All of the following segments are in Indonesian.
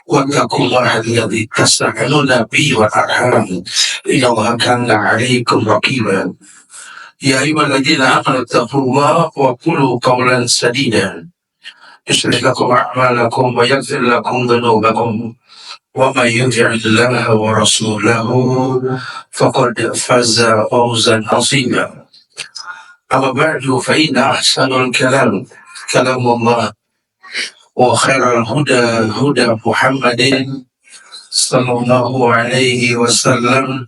واتقوا الله الذي تساءلون به والأرحام إن الله كان عليكم رقيبا يا أيها الذين آمنوا اتقوا الله وقولوا قولا سديدا يصلح لكم أعمالكم ويغفر لكم ذنوبكم ومن يطع الله ورسوله فقد فاز فوزا عظيما أما بعد فإن أحسن الكلام كلام الله وخير الهدى هدى محمد صلى الله عليه وسلم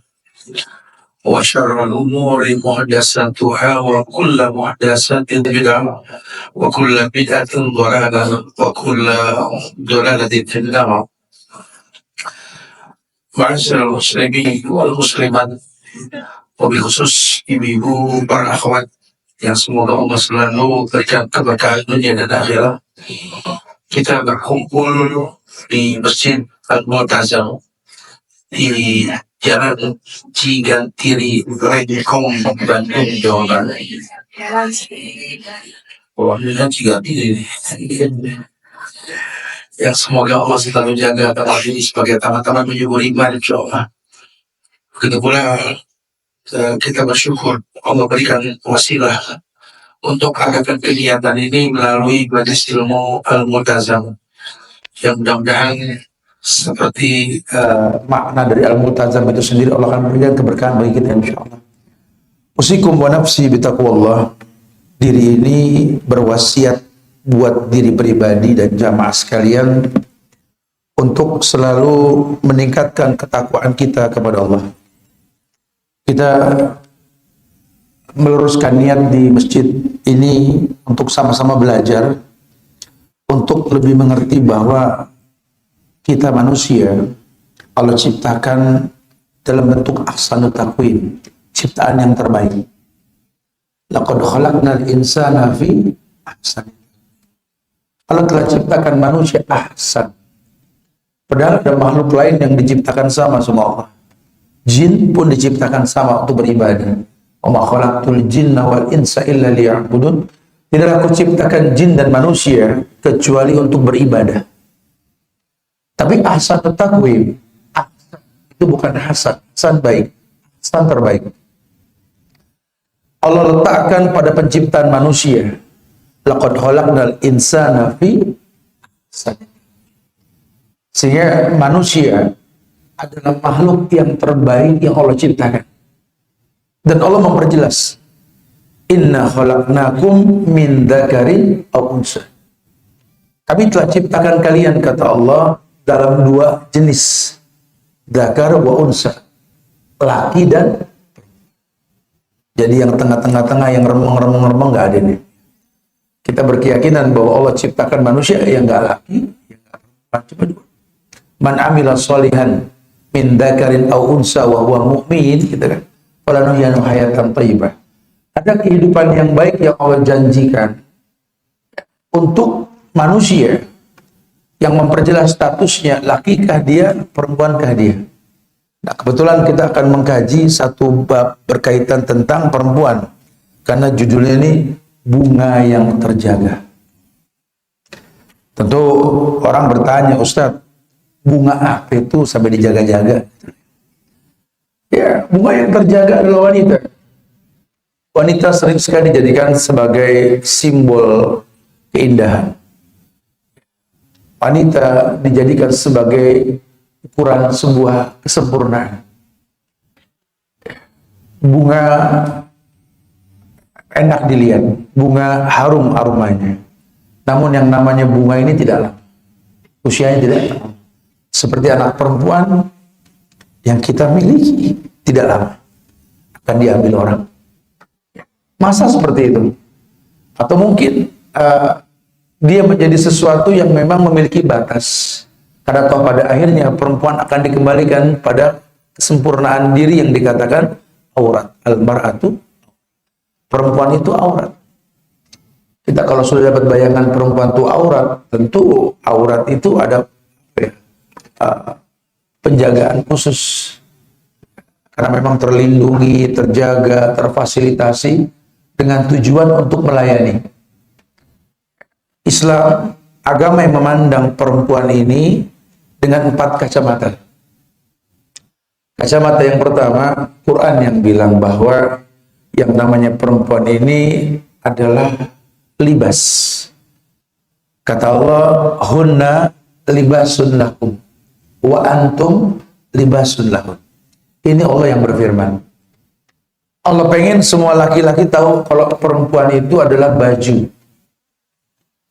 وشر الأمور محدثاتها وكل محدثة بدعة وكل بدعة ضلالة وكل ضلالة في النار. Ma'asyiral muslimin wal muslimat, wabil khusus ibu-ibu, para akhwat yang semoga Allah selalu berikan keberkahan dunia dan akhirat. Kita berkumpul di Masjid Al-Mu'tazam di Jalan Cigantiri, Rejekong, Bandung, Jawa Barat. Oh, ini kan Cigantiri. Yang semoga Allah selalu jaga tempat ini sebagai taman-taman menyubur iman, insyaallah. Begitu pula kita bersyukur Allah berikan wasilah untuk adakan kegiatan ini melalui Majelis Ilmu Al-Mu'tazam, yang mudah-mudahan seperti makna dari Al-Mu'tazam itu sendiri Allah akan berikan keberkahan bagi kita insyaallah. Usikum wa nafsi bitaqwallah. Diri ini berwasiat buat diri pribadi dan jamaah sekalian untuk selalu meningkatkan ketakwaan kita kepada Allah. Kita meluruskan niat di masjid ini untuk sama-sama belajar, untuk lebih mengerti bahwa kita manusia Allah ciptakan dalam bentuk ahsanut taqwim, ciptaan yang terbaik. Laqad khalaqnal insana fi ahsani. Allah telah ciptakan manusia ahsan. Padahal ada makhluk lain yang diciptakan sama Allah. Jin pun diciptakan sama untuk beribadah. Wa ma khalaqtul jinna wal insa illa liya'budun. Tidaklah aku ciptakan jin dan manusia kecuali untuk beribadah. Tapi ahsan taqwim, ahsan itu bukan hasan, hasan baik, hasan terbaik. Allah letakkan pada penciptaan manusia. Laqad khalaqnal insana fi ahsani. Sehingga manusia adalah makhluk yang terbaik yang Allah ciptakan. Dan Allah memperjelas, inna khalaqnakum min dzakarin aw unsa. Kami telah ciptakan kalian, kata Allah, dalam dua jenis, dzakar wa unsa, laki dan jadi yang tengah-tengah yang remeng-remeng nggak ada nih. Kita berkeyakinan bahwa Allah ciptakan manusia yang nggak laki, yang nggak perempuan, cuma dua. Man amila sholihan min dzakarin aw unsa wa huwa mu'min, gitu kan. Falanuhyanu hayatan thayyibah. Ada kehidupan yang baik yang Allah janjikan untuk manusia yang memperjelas statusnya, lakikah dia, perempuankah dia. Nah, kebetulan kita akan mengkaji satu bab berkaitan tentang perempuan, karena judulnya ini bunga yang terjaga. Tentu orang bertanya, Ustadz, bunga apa itu sampai dijaga-jaga? Ya, bunga yang terjaga adalah wanita. Wanita sering sekali dijadikan sebagai simbol keindahan. Wanita dijadikan sebagai ukuran sebuah kesempurnaan. Bunga enak dilihat, bunga harum aromanya. Namun yang namanya bunga ini tidak lama, usianya tidak lama. Seperti anak perempuan yang kita miliki, tidak lama akan diambil orang. Masa seperti itu? Atau mungkin dia menjadi sesuatu yang memang memiliki batas. Karena toh pada akhirnya perempuan akan dikembalikan pada kesempurnaan diri yang dikatakan aurat. Al-mar'atu, perempuan itu aurat. Kita kalau sudah dapat bayangan perempuan itu aurat, tentu aurat itu ada penjagaan khusus. Karena memang terlindungi, terjaga, terfasilitasi dengan tujuan untuk melayani. Islam, agama yang memandang perempuan ini dengan 4 kacamata. Kacamata yang pertama, Quran yang bilang bahwa yang namanya perempuan ini adalah libas. Kata Allah, hunna libasun lakum wa antum libasun lahun. Ini Allah yang berfirman. Allah pengen semua laki-laki tahu kalau perempuan itu adalah baju.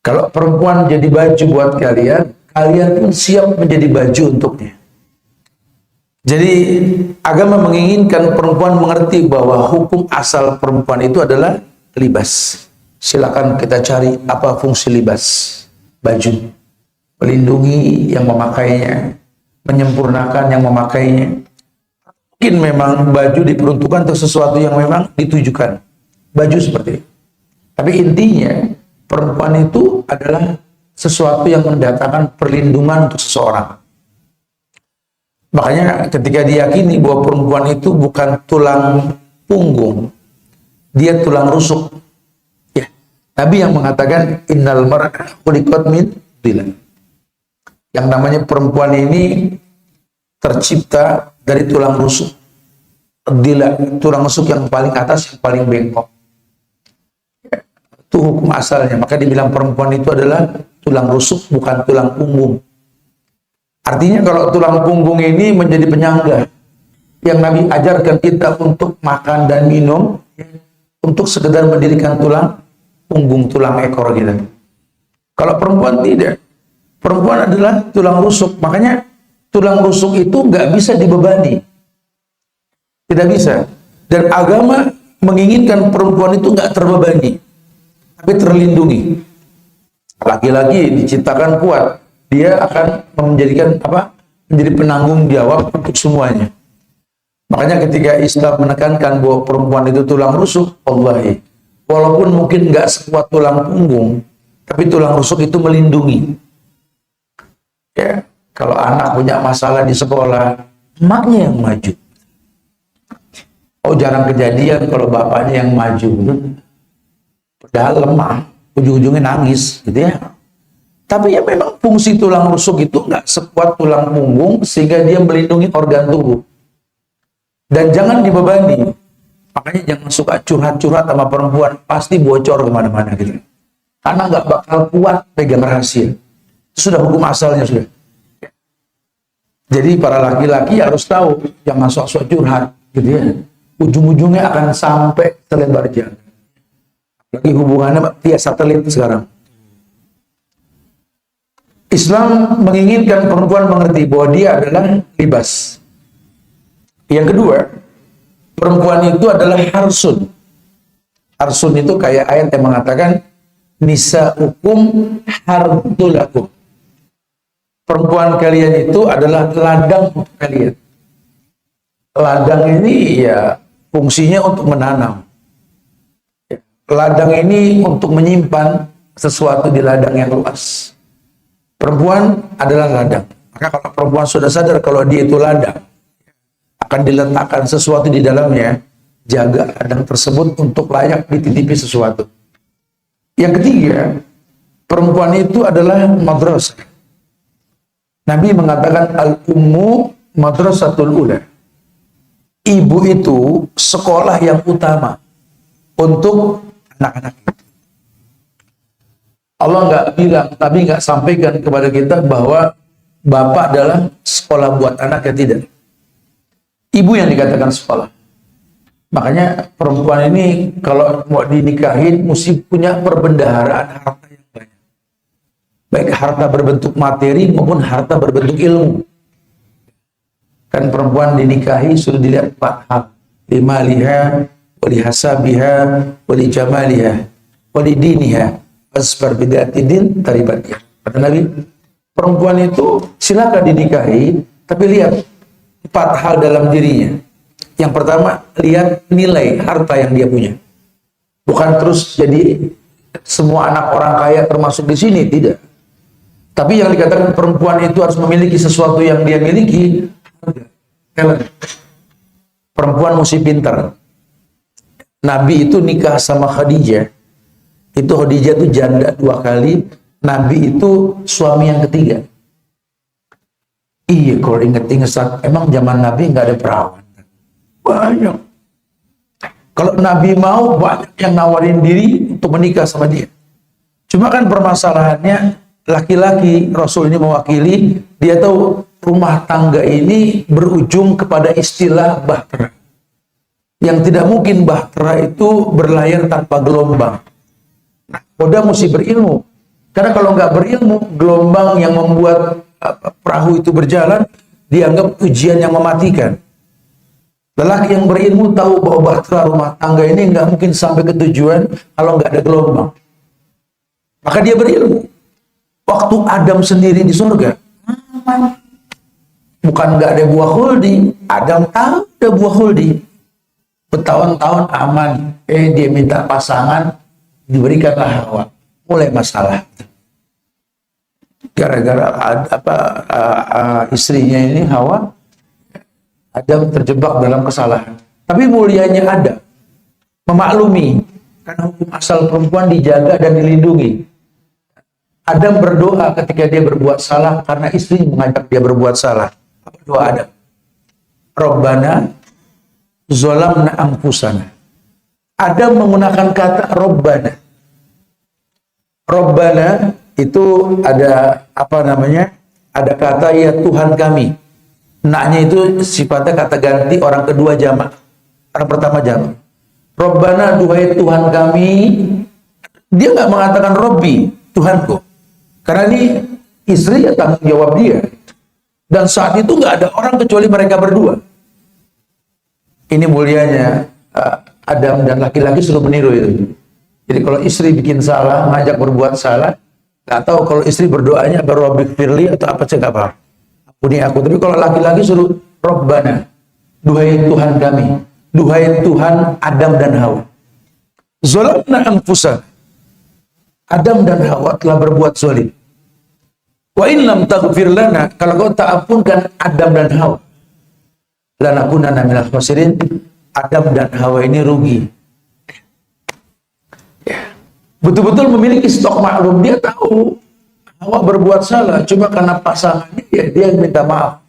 Kalau perempuan jadi baju buat kalian, kalian pun siap menjadi baju untuknya. Jadi agama menginginkan perempuan mengerti bahwa hukum asal perempuan itu adalah libas. Silakan kita cari apa fungsi libas. Baju. Melindungi yang memakainya, menyempurnakan yang memakainya. Mungkin memang baju diperuntukkan untuk sesuatu yang memang ditujukan. Baju seperti itu. Tapi intinya, perempuan itu adalah sesuatu yang mendatangkan perlindungan untuk seseorang. Makanya ketika diyakini bahwa perempuan itu bukan tulang punggung, dia tulang rusuk. Ya, Nabi yang mengatakan innal mar'a khuliqat min dilan. Yang namanya perempuan ini tercipta dari tulang rusuk. Dila, tulang rusuk yang paling atas, yang paling bengkok. Ya, itu hukum asalnya. Maka dibilang perempuan itu adalah tulang rusuk, bukan tulang punggung. Artinya kalau tulang punggung ini menjadi penyangga yang Nabi ajarkan kita untuk makan dan minum, untuk sekedar mendirikan tulang punggung, tulang ekor kita. Kalau perempuan tidak. Perempuan adalah tulang rusuk. Makanya tulang rusuk itu nggak bisa dibebani. Tidak bisa. Dan agama menginginkan perempuan itu nggak terbebani, tapi terlindungi. Laki-laki diciptakan kuat. Dia akan menjadikan menjadi penanggung jawab untuk semuanya. Makanya ketika Islam menekankan bahwa perempuan itu tulang rusuk, wallahi, walaupun mungkin nggak sekuat tulang punggung, tapi tulang rusuk itu melindungi. Ya, kalau anak punya masalah di sekolah, emaknya yang maju. Oh, jarang kejadian kalau bapaknya yang maju. Padahal lemah, ujung-ujungnya nangis, gitu ya. Tapi ya memang fungsi tulang rusuk itu nggak sekuat tulang punggung sehingga dia melindungi organ tubuh. Dan jangan dibebani. Makanya jangan suka curhat-curhat sama perempuan, pasti bocor kemana-mana gitu. Karena nggak bakal kuat pegang rahasia. Itu sudah hukum asalnya sudah. Jadi para laki-laki harus tahu, jangan sok-sok curhat, gitu ya. Ujung-ujungnya akan sampai selebar jalan. Lagi hubungannya via satelit sekarang. Islam menginginkan perempuan mengerti bahwa dia adalah libas. Yang kedua, perempuan itu adalah harsun. Harsun itu kayak ayat yang mengatakan nisa'ukum harthulakum. Perempuan kalian itu adalah ladang untuk kalian. Ladang ini ya fungsinya untuk menanam. Ladang ini untuk menyimpan sesuatu di ladang yang luas. Perempuan adalah ladang. Maka kalau perempuan sudah sadar kalau dia itu ladang, akan diletakkan sesuatu di dalamnya, jaga ladang tersebut untuk layak dititipi sesuatu. Yang ketiga, perempuan itu adalah madrasah. Nabi mengatakan al-ummu madrasatul ula. Ibu itu sekolah yang utama untuk anak-anak itu. Allah nggak bilang, Nabi nggak sampaikan kepada kita bahwa bapak adalah sekolah buat anak, ya tidak. Ibu yang dikatakan sekolah. Makanya perempuan ini kalau mau dinikahin mesti punya perbendaharaan harta yang banyak. Baik harta berbentuk materi maupun harta berbentuk ilmu. Kan perempuan dinikahi sudah dilihat 4 hal. Limaliha, walihasabiha, walijamaliha, walidiniha, asbar bid'atidin taribat. Kata Nabi, perempuan itu silakan dinikahi, tapi lihat 4 hal dalam dirinya. Yang pertama, lihat nilai harta yang dia punya. Bukan terus jadi semua anak orang kaya termasuk di sini, tidak. Tapi yang dikatakan perempuan itu harus memiliki sesuatu yang dia miliki. Perempuan mesti pintar. Nabi itu nikah sama Khadijah. Itu Khadijah itu janda 2 kali. Nabi itu suami yang ketiga. Iya, kalau inget-inget, emang zaman Nabi nggak ada perawan? Banyak. Kalau Nabi mau, banyak yang nawarin diri untuk menikah sama dia. Cuma kan permasalahannya, laki-laki, Rasul ini mewakili, dia tahu rumah tangga ini berujung kepada istilah bahtera. Yang tidak mungkin bahtera itu berlayar tanpa gelombang. Nah, Koda mesti berilmu. Karena kalau nggak berilmu, gelombang yang membuat perahu itu berjalan, dianggap ujian yang mematikan. Lelaki yang berilmu tahu bahwa bahtera rumah tangga ini nggak mungkin sampai ke tujuan kalau nggak ada gelombang. Maka dia berilmu. Waktu Adam sendiri di surga, bukan nggak ada buah khuldi, Adam tahu ada buah khuldi. Bertahun-tahun aman, dia minta pasangan, diberikanlah Hawa. Mulai masalah. Gara-gara istrinya ini Hawa, Adam terjebak dalam kesalahan. Tapi mulianya Adam memaklumi, karena hukum asal perempuan dijaga dan dilindungi. Adam berdoa ketika dia berbuat salah karena istri mengajak dia berbuat salah. Apa doa Adam? Rabbana zolamna anfusana. Adam menggunakan kata Rabbana. Rabbana itu ada ada kata ya Tuhan kami. Naknya itu sifatnya kata ganti, orang kedua jamak. Orang pertama jamak. Rabbana, duhai Tuhan kami. Dia nggak mengatakan Robbi, Tuhanku. Karena ini istri ya tanggung jawab dia. Dan saat itu nggak ada orang kecuali mereka berdua. Ini mulianya Adam dan laki-laki suruh meniru itu. Jadi kalau istri bikin salah, ngajak berbuat salah, nggak tahu kalau istri berdoanya Rabbi firli atau apa cek apa. Ampuni aku. Tapi kalau laki-laki suruh Rabbana, duhai Tuhan kami, duhai Tuhan Adam dan Hawa. Zalamna anfusana. Adam dan Hawa telah berbuat zalim. Wa in lam taghfir lana, kalau kau tak ampunkan Adam dan Hawa, lanakunanna minal khasirin. Adam dan Hawa ini rugi. Ya. Betul-betul memiliki stok maklum. Dia tahu Hawa berbuat salah, cuma karena pasangannya ya dia minta maaf.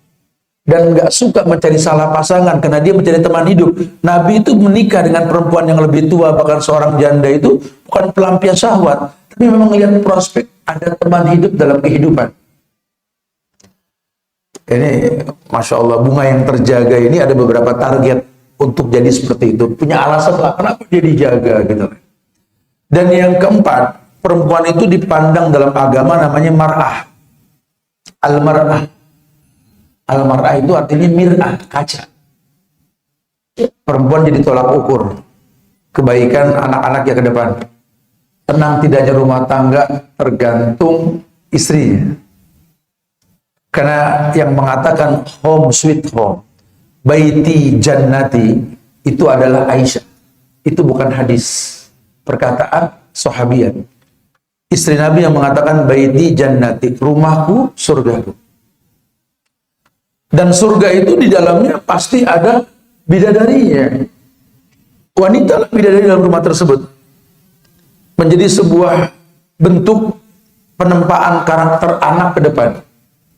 Dan nggak suka mencari salah pasangan karena dia mencari teman hidup. Nabi itu menikah dengan perempuan yang lebih tua, bahkan seorang janda itu bukan pelampiasan syahwat, tapi memang melihat prospek ada teman hidup dalam kehidupan. Ini Masya Allah, bunga yang terjaga ini ada beberapa target untuk jadi seperti itu. Punya alasan lah kenapa dia dijaga gitu. Dan yang keempat, perempuan itu dipandang dalam agama namanya mar'ah. Al-mar'ah. Al-mar'ah itu artinya mir'ah, kaca. Perempuan jadi tolak ukur kebaikan anak-anaknya ke depan. Tenang tidaknya rumah tangga tergantung istrinya. Karena yang mengatakan home sweet home, baiti jannati, itu adalah Aisyah. Itu bukan hadis, perkataan sahabiat. Istri Nabi yang mengatakan baiti jannati, rumahku surgaku. Dan surga itu di dalamnya pasti ada bidadarinya. Wanita lah bidadari dalam rumah tersebut. Menjadi sebuah bentuk penempaan karakter anak ke depan.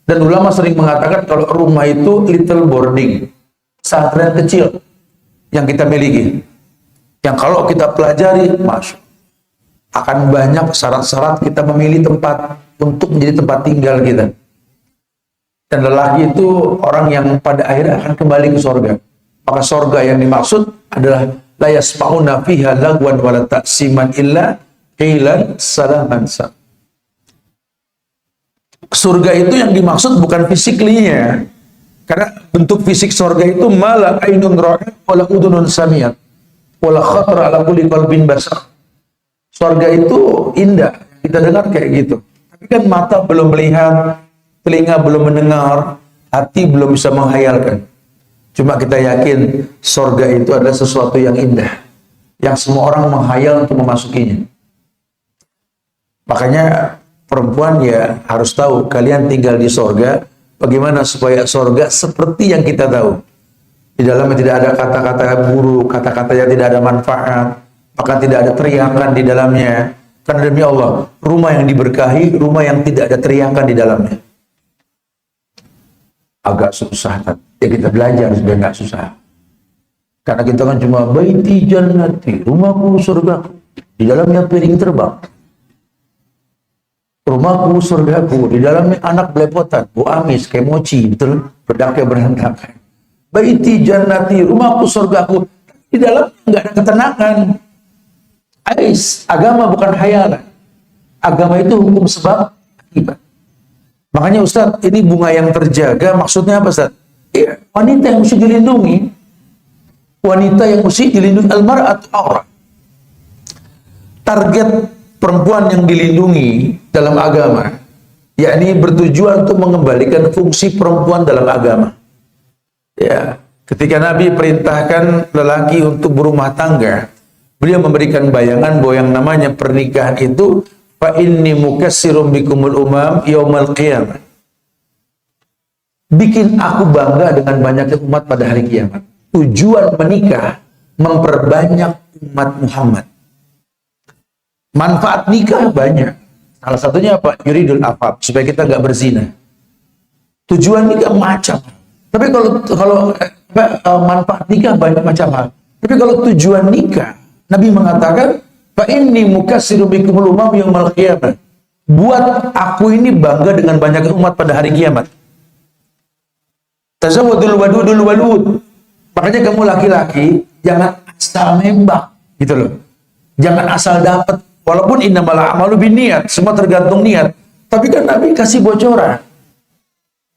Dan ulama sering mengatakan kalau rumah itu little boarding, pesantren kecil yang kita miliki. Yang kalau kita pelajari, akan banyak syarat-syarat kita memilih tempat untuk menjadi tempat tinggal kita. Dan lelaki itu orang yang pada akhirnya akan kembali ke surga. Maka surga yang dimaksud adalah la yasma'una fiha lagwan wala ta'siman illa qilan salaman sa. Surga itu yang dimaksud bukan fisiklinya. Karena bentuk fisik surga itu malah ainun ra'at wala udunun samiyat wala khatra ala kulli qalbin basar. Surga itu indah, kita dengar kayak gitu. Tapi kan mata belum melihat, telinga belum mendengar, hati belum bisa menghayalkan. Cuma kita yakin surga itu adalah sesuatu yang indah, yang semua orang menghayal untuk memasukinya. Makanya perempuan ya harus tahu, kalian tinggal di surga, bagaimana supaya surga seperti yang kita tahu. Di dalamnya tidak ada kata-kata buruk, kata-kata yang tidak ada manfaat, bahkan tidak ada teriakan di dalamnya. Karena demi Allah, rumah yang diberkahi, rumah yang tidak ada teriakan di dalamnya. agak susah. Ya kita belajar supaya nggak susah. Karena kita kan cuma baiti jannati, rumahku surga, di dalamnya piring terbang. Rumahku surgaku, di dalamnya anak belepotan, bu amis, kayak mochi, betul, berdaknya berantakan. Baiti jannati, rumahku surgaku, di dalam nggak ada ketenangan. Ais, agama bukan hayalan. Agama itu hukum sebab akibat. Makanya Ustaz, ini bunga yang terjaga, maksudnya apa Ustaz? Ya, wanita yang mesti dilindungi. Wanita yang mesti dilindungi, al-mar'atu aurah. Target perempuan yang dilindungi dalam agama, yakni bertujuan untuk mengembalikan fungsi perempuan dalam agama. Ya, ketika Nabi perintahkan lelaki untuk berumah tangga, beliau memberikan bayangan bahwa yang namanya pernikahan itu fa inni mukassirum bikumul umam yaumal qiyamah. Bikin aku bangga dengan banyaknya umat pada hari kiamat. Tujuan menikah memperbanyak umat Muhammad. Manfaat nikah banyak. Salah satunya apa? Yuridul afaf, supaya kita nggak berzina. Tujuan nikah macam. Tapi kalau manfaat nikah banyak macam hal. Tapi kalau tujuan nikah, Nabi mengatakan, fa inni mukassiru bikumul umam yaumal qiyamah. Buat aku ini bangga dengan banyak umat pada hari kiamat. Tazawwadul wadudul walud. Makanya kamu laki-laki jangan asal nembak, gitu loh. Jangan asal dapat. Walaupun innamal a'malu binniyat, semua tergantung niat. Tapi kan Nabi kasih bocoran.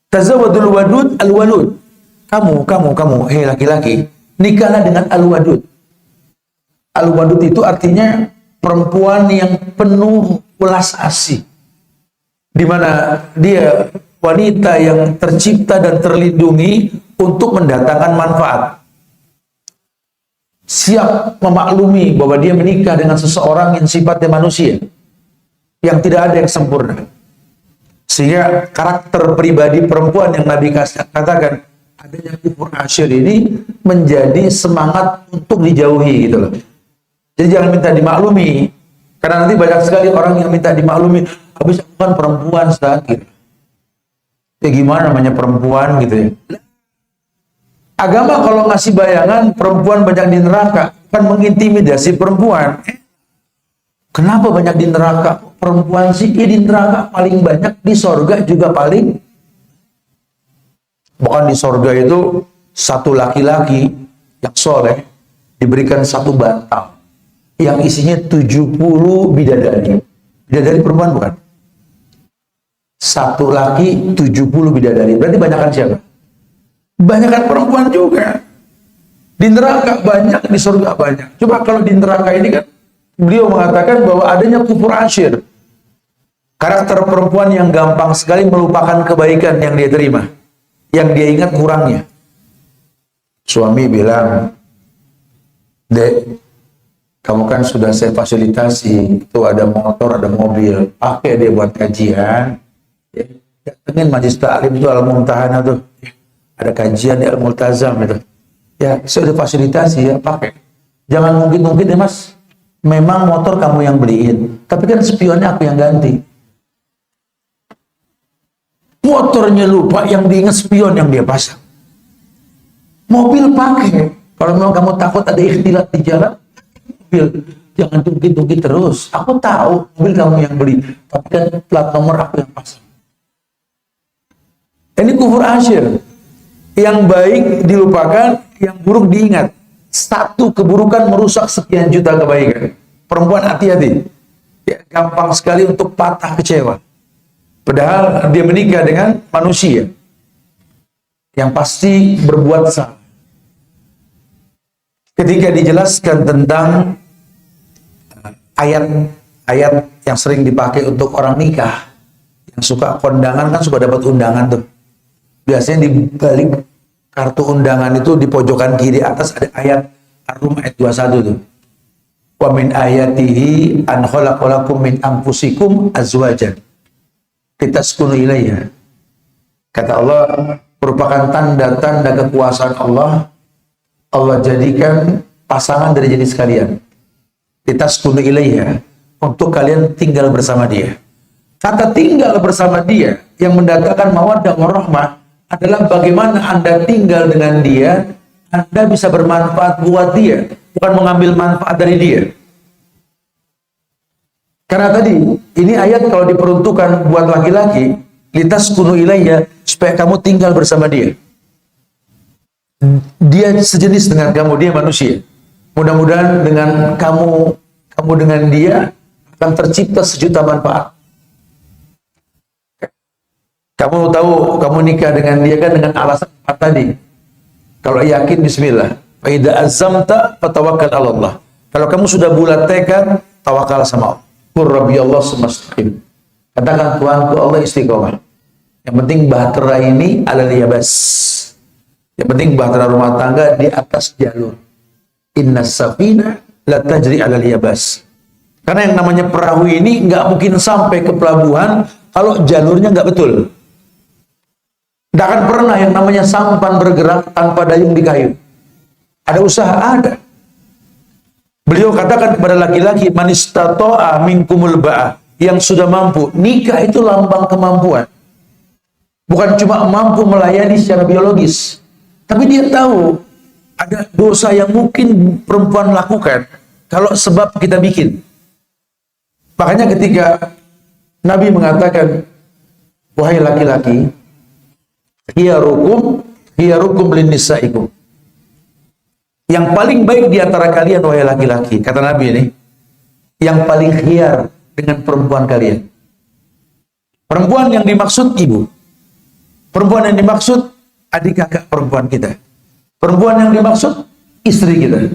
Tazawwadul wadud al-walud. Kamu, hei laki-laki, nikahlah dengan al-wadud. Al-wadud itu artinya perempuan yang penuh welas asih. Di mana dia wanita yang tercipta dan terlindungi untuk mendatangkan manfaat. Siap memaklumi bahwa dia menikah dengan seseorang yang sifatnya manusia, yang tidak ada yang sempurna. Sehingga karakter pribadi perempuan yang Nabi katakan adanya kufur asyir ini menjadi semangat untuk dijauhi, gitu loh. Jadi jangan minta dimaklumi, karena nanti banyak sekali orang yang minta dimaklumi, habis aku kan perempuan, Ustaz, gitu. Ya gimana namanya perempuan, gitu ya. Agama kalau ngasih bayangan perempuan banyak di neraka, kan mengintimidasi perempuan. Kenapa banyak di neraka perempuan sih? Ya di neraka paling banyak, di sorga juga paling. Bahkan di sorga itu satu laki-laki yang soleh diberikan satu bantal yang isinya 70 bidadari. Bidadari perempuan bukan? Satu laki 70 bidadari. Berarti banyakkan siapa? Banyakkan perempuan juga. Di neraka banyak, di surga banyak. Coba kalau di neraka ini kan beliau mengatakan bahwa adanya kufur asyir. Karakter perempuan yang gampang sekali melupakan kebaikan yang dia terima, yang dia ingat kurangnya. Suami bilang, "Dek, kamu kan sudah saya fasilitasi, itu ada motor, ada mobil, pakai dia buat kajian. Datengin majlis ta'lim itu Al-Mumtahanah tuh. Ada kajian di Al-Multazam itu. Ya, saya udah fasilitasi ya, pakai. Jangan mungkin-mungkin ya Mas, memang motor kamu yang beliin, tapi kan spionnya aku yang ganti. Motornya lupa, yang diingat spion yang dia pasang. Mobil pakai. Kalau memang kamu takut ada ikhtilat di jalan, mobil jangan tungki-tungki terus. Aku tahu mobil kamu yang beli, tapi kan plat nomor aku yang pasang. Ini kufur asyir. Yang baik dilupakan, yang buruk diingat. Satu keburukan merusak sekian juta kebaikan. Perempuan hati-hati. Ya, gampang sekali untuk patah kecewa. Padahal dia menikah dengan manusia yang pasti berbuat salah. Ketika dijelaskan tentang ayat-ayat yang sering dipakai untuk orang nikah, yang suka kondangan kan suka dapat undangan tuh. Biasanya di balik kartu undangan itu di pojokan kiri atas ada ayat Ar-Rum ayat 21 tuh. Wa min ayatihi an khalaqalakum min anfusikum azwajan litaskunu ilaiha. Kata Allah, merupakan tanda-tanda kekuasaan Allah. Allah jadikan pasangan dari jenis kalian. Litaskunu ilaiha, untuk kalian tinggal bersama dia. Kata tinggal bersama dia yang mendatangkan mawaddah warahmah adalah bagaimana Anda tinggal dengan dia, Anda bisa bermanfaat buat dia, bukan mengambil manfaat dari dia. Karena tadi, ini ayat kalau diperuntukkan buat laki-laki, litaskunu ilayya, supaya kamu tinggal bersama dia. Dia sejenis dengan kamu, dia manusia. Mudah-mudahan dengan kamu dengan dia akan tercipta sejuta manfaat. Kamu tahu, kamu nikah dengan dia kan dengan alasan apa tadi? Kalau yakin, bismillah. Fa idza azamta fatawakkal 'ala Allah. Kalau kamu sudah bulat tekad, tawakal sama Allah. Qur rabbi Allah sumastaqim. Katakan Tuhanku Allah istiqomah. Yang penting bahtera ini alal yabas. Yang penting bahtera rumah tangga di atas jalur. Innas safina la tajri alal yabas. Karena yang namanya perahu ini nggak mungkin sampai ke pelabuhan kalau jalurnya nggak betul. Tidak akan pernah yang namanya sampan bergerak tanpa dayung di kayu. Ada usaha, ada. Beliau katakan kepada laki-laki, man istata'a minkumul ba'ah, yang sudah mampu. Nikah itu lambang kemampuan. Bukan cuma mampu melayani secara biologis, tapi dia tahu ada dosa yang mungkin perempuan lakukan kalau sebab kita bikin. Makanya ketika Nabi mengatakan, wahai laki-laki, hiyarukum linnisaikum. Yang paling baik di antara kalian, wahai laki-laki, kata Nabi ini, yang paling khiyar dengan perempuan kalian. Perempuan yang dimaksud ibu. Perempuan yang dimaksud adik kakak perempuan kita. Perempuan yang dimaksud istri kita.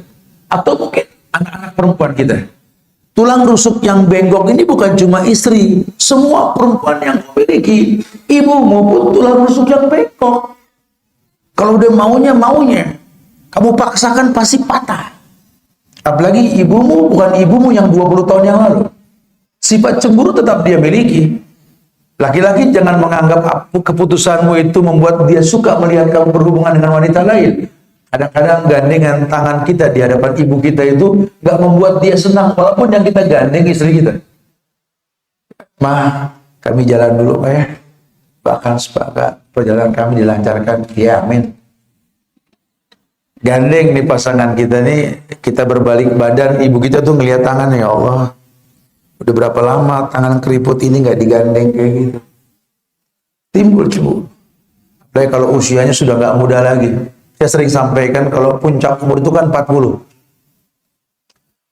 Atau mungkin anak-anak perempuan kita. Tulang rusuk yang bengkok ini bukan cuma istri. Semua perempuan yang memiliki ibu maupun tulang rusuk yang bengkok. Kalau udah maunya. Kamu paksakan pasti patah. Apalagi ibumu bukan ibumu yang 20 tahun yang lalu. Sifat cemburu tetap dia miliki. Laki-laki jangan menganggap keputusanmu itu membuat dia suka melihat kamu berhubungan dengan wanita lain. Kadang-kadang gandengan tangan kita di hadapan ibu kita itu nggak membuat dia senang, walaupun yang kita gandeng istri kita. Ma, kami jalan dulu, Pak ya. Bahkan sepakat perjalanan kami dilancarkan. Ya, amin. Gandeng nih pasangan kita nih, kita berbalik badan, ibu kita tuh ngelihat tangan, ya Allah. Udah berapa lama tangan keriput ini nggak digandeng kayak gitu. Timbul cemburu. Apalagi kalau usianya sudah nggak muda lagi. Saya sering sampaikan kalau puncak umur itu kan 40.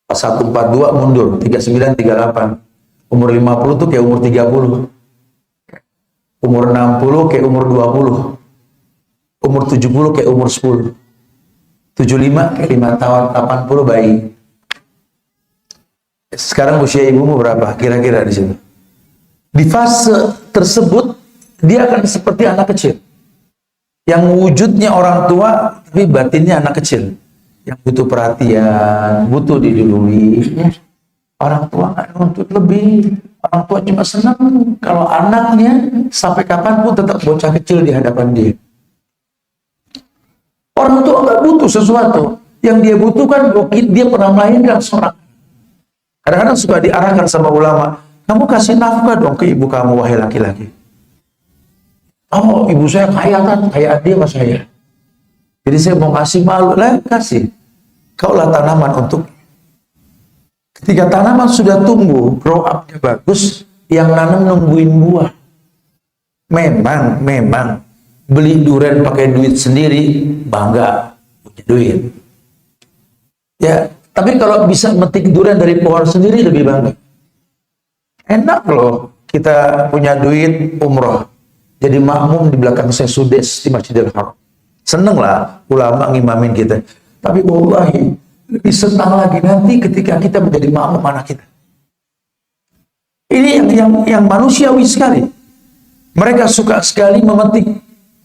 Pas 142 mundur, 39, 38. Umur 50 tuh kayak umur 30. Umur 60 kayak umur 20. Umur 70 kayak umur 10. 75 kayak 5 tahun, 80 bayi. Sekarang usia ibumu berapa? Kira-kira di situ. Di fase tersebut, dia akan seperti anak kecil. Yang wujudnya orang tua, tapi batinnya anak kecil. Yang butuh perhatian, butuh didului. Orang tua nggak nuntut lebih. Orang tua cuma senang kalau anaknya sampai kapanpun tetap bocah kecil di hadapan dia. Orang tua nggak butuh sesuatu. Yang dia butuhkan, dia pernah melahirkan seorang. Kadang-kadang suka diarahkan sama ulama, kamu kasih nafkah dong ke ibu kamu, wahai laki-laki. Oh, ibu saya kaya kan, kayak dia mas saya. Jadi saya mau kasih malu lah, kasih. Kaulah tanaman untuk. Ketika tanaman sudah tumbuh, grow up-nya bagus, yang nanam nungguin buah. Memang beli durian pakai duit sendiri, bangga punya duit. Ya, tapi kalau bisa metik durian dari pohon sendiri lebih bangga. Enak loh kita punya duit umroh. Jadi makmum di belakang saya sudes di Masjidil Haram. Seneng lah ulama ngimamin kita. Tapi wallahi lebih senang lagi nanti ketika kita menjadi makmum anak kita. Ini yang manusiawi sekali. Mereka suka sekali memetik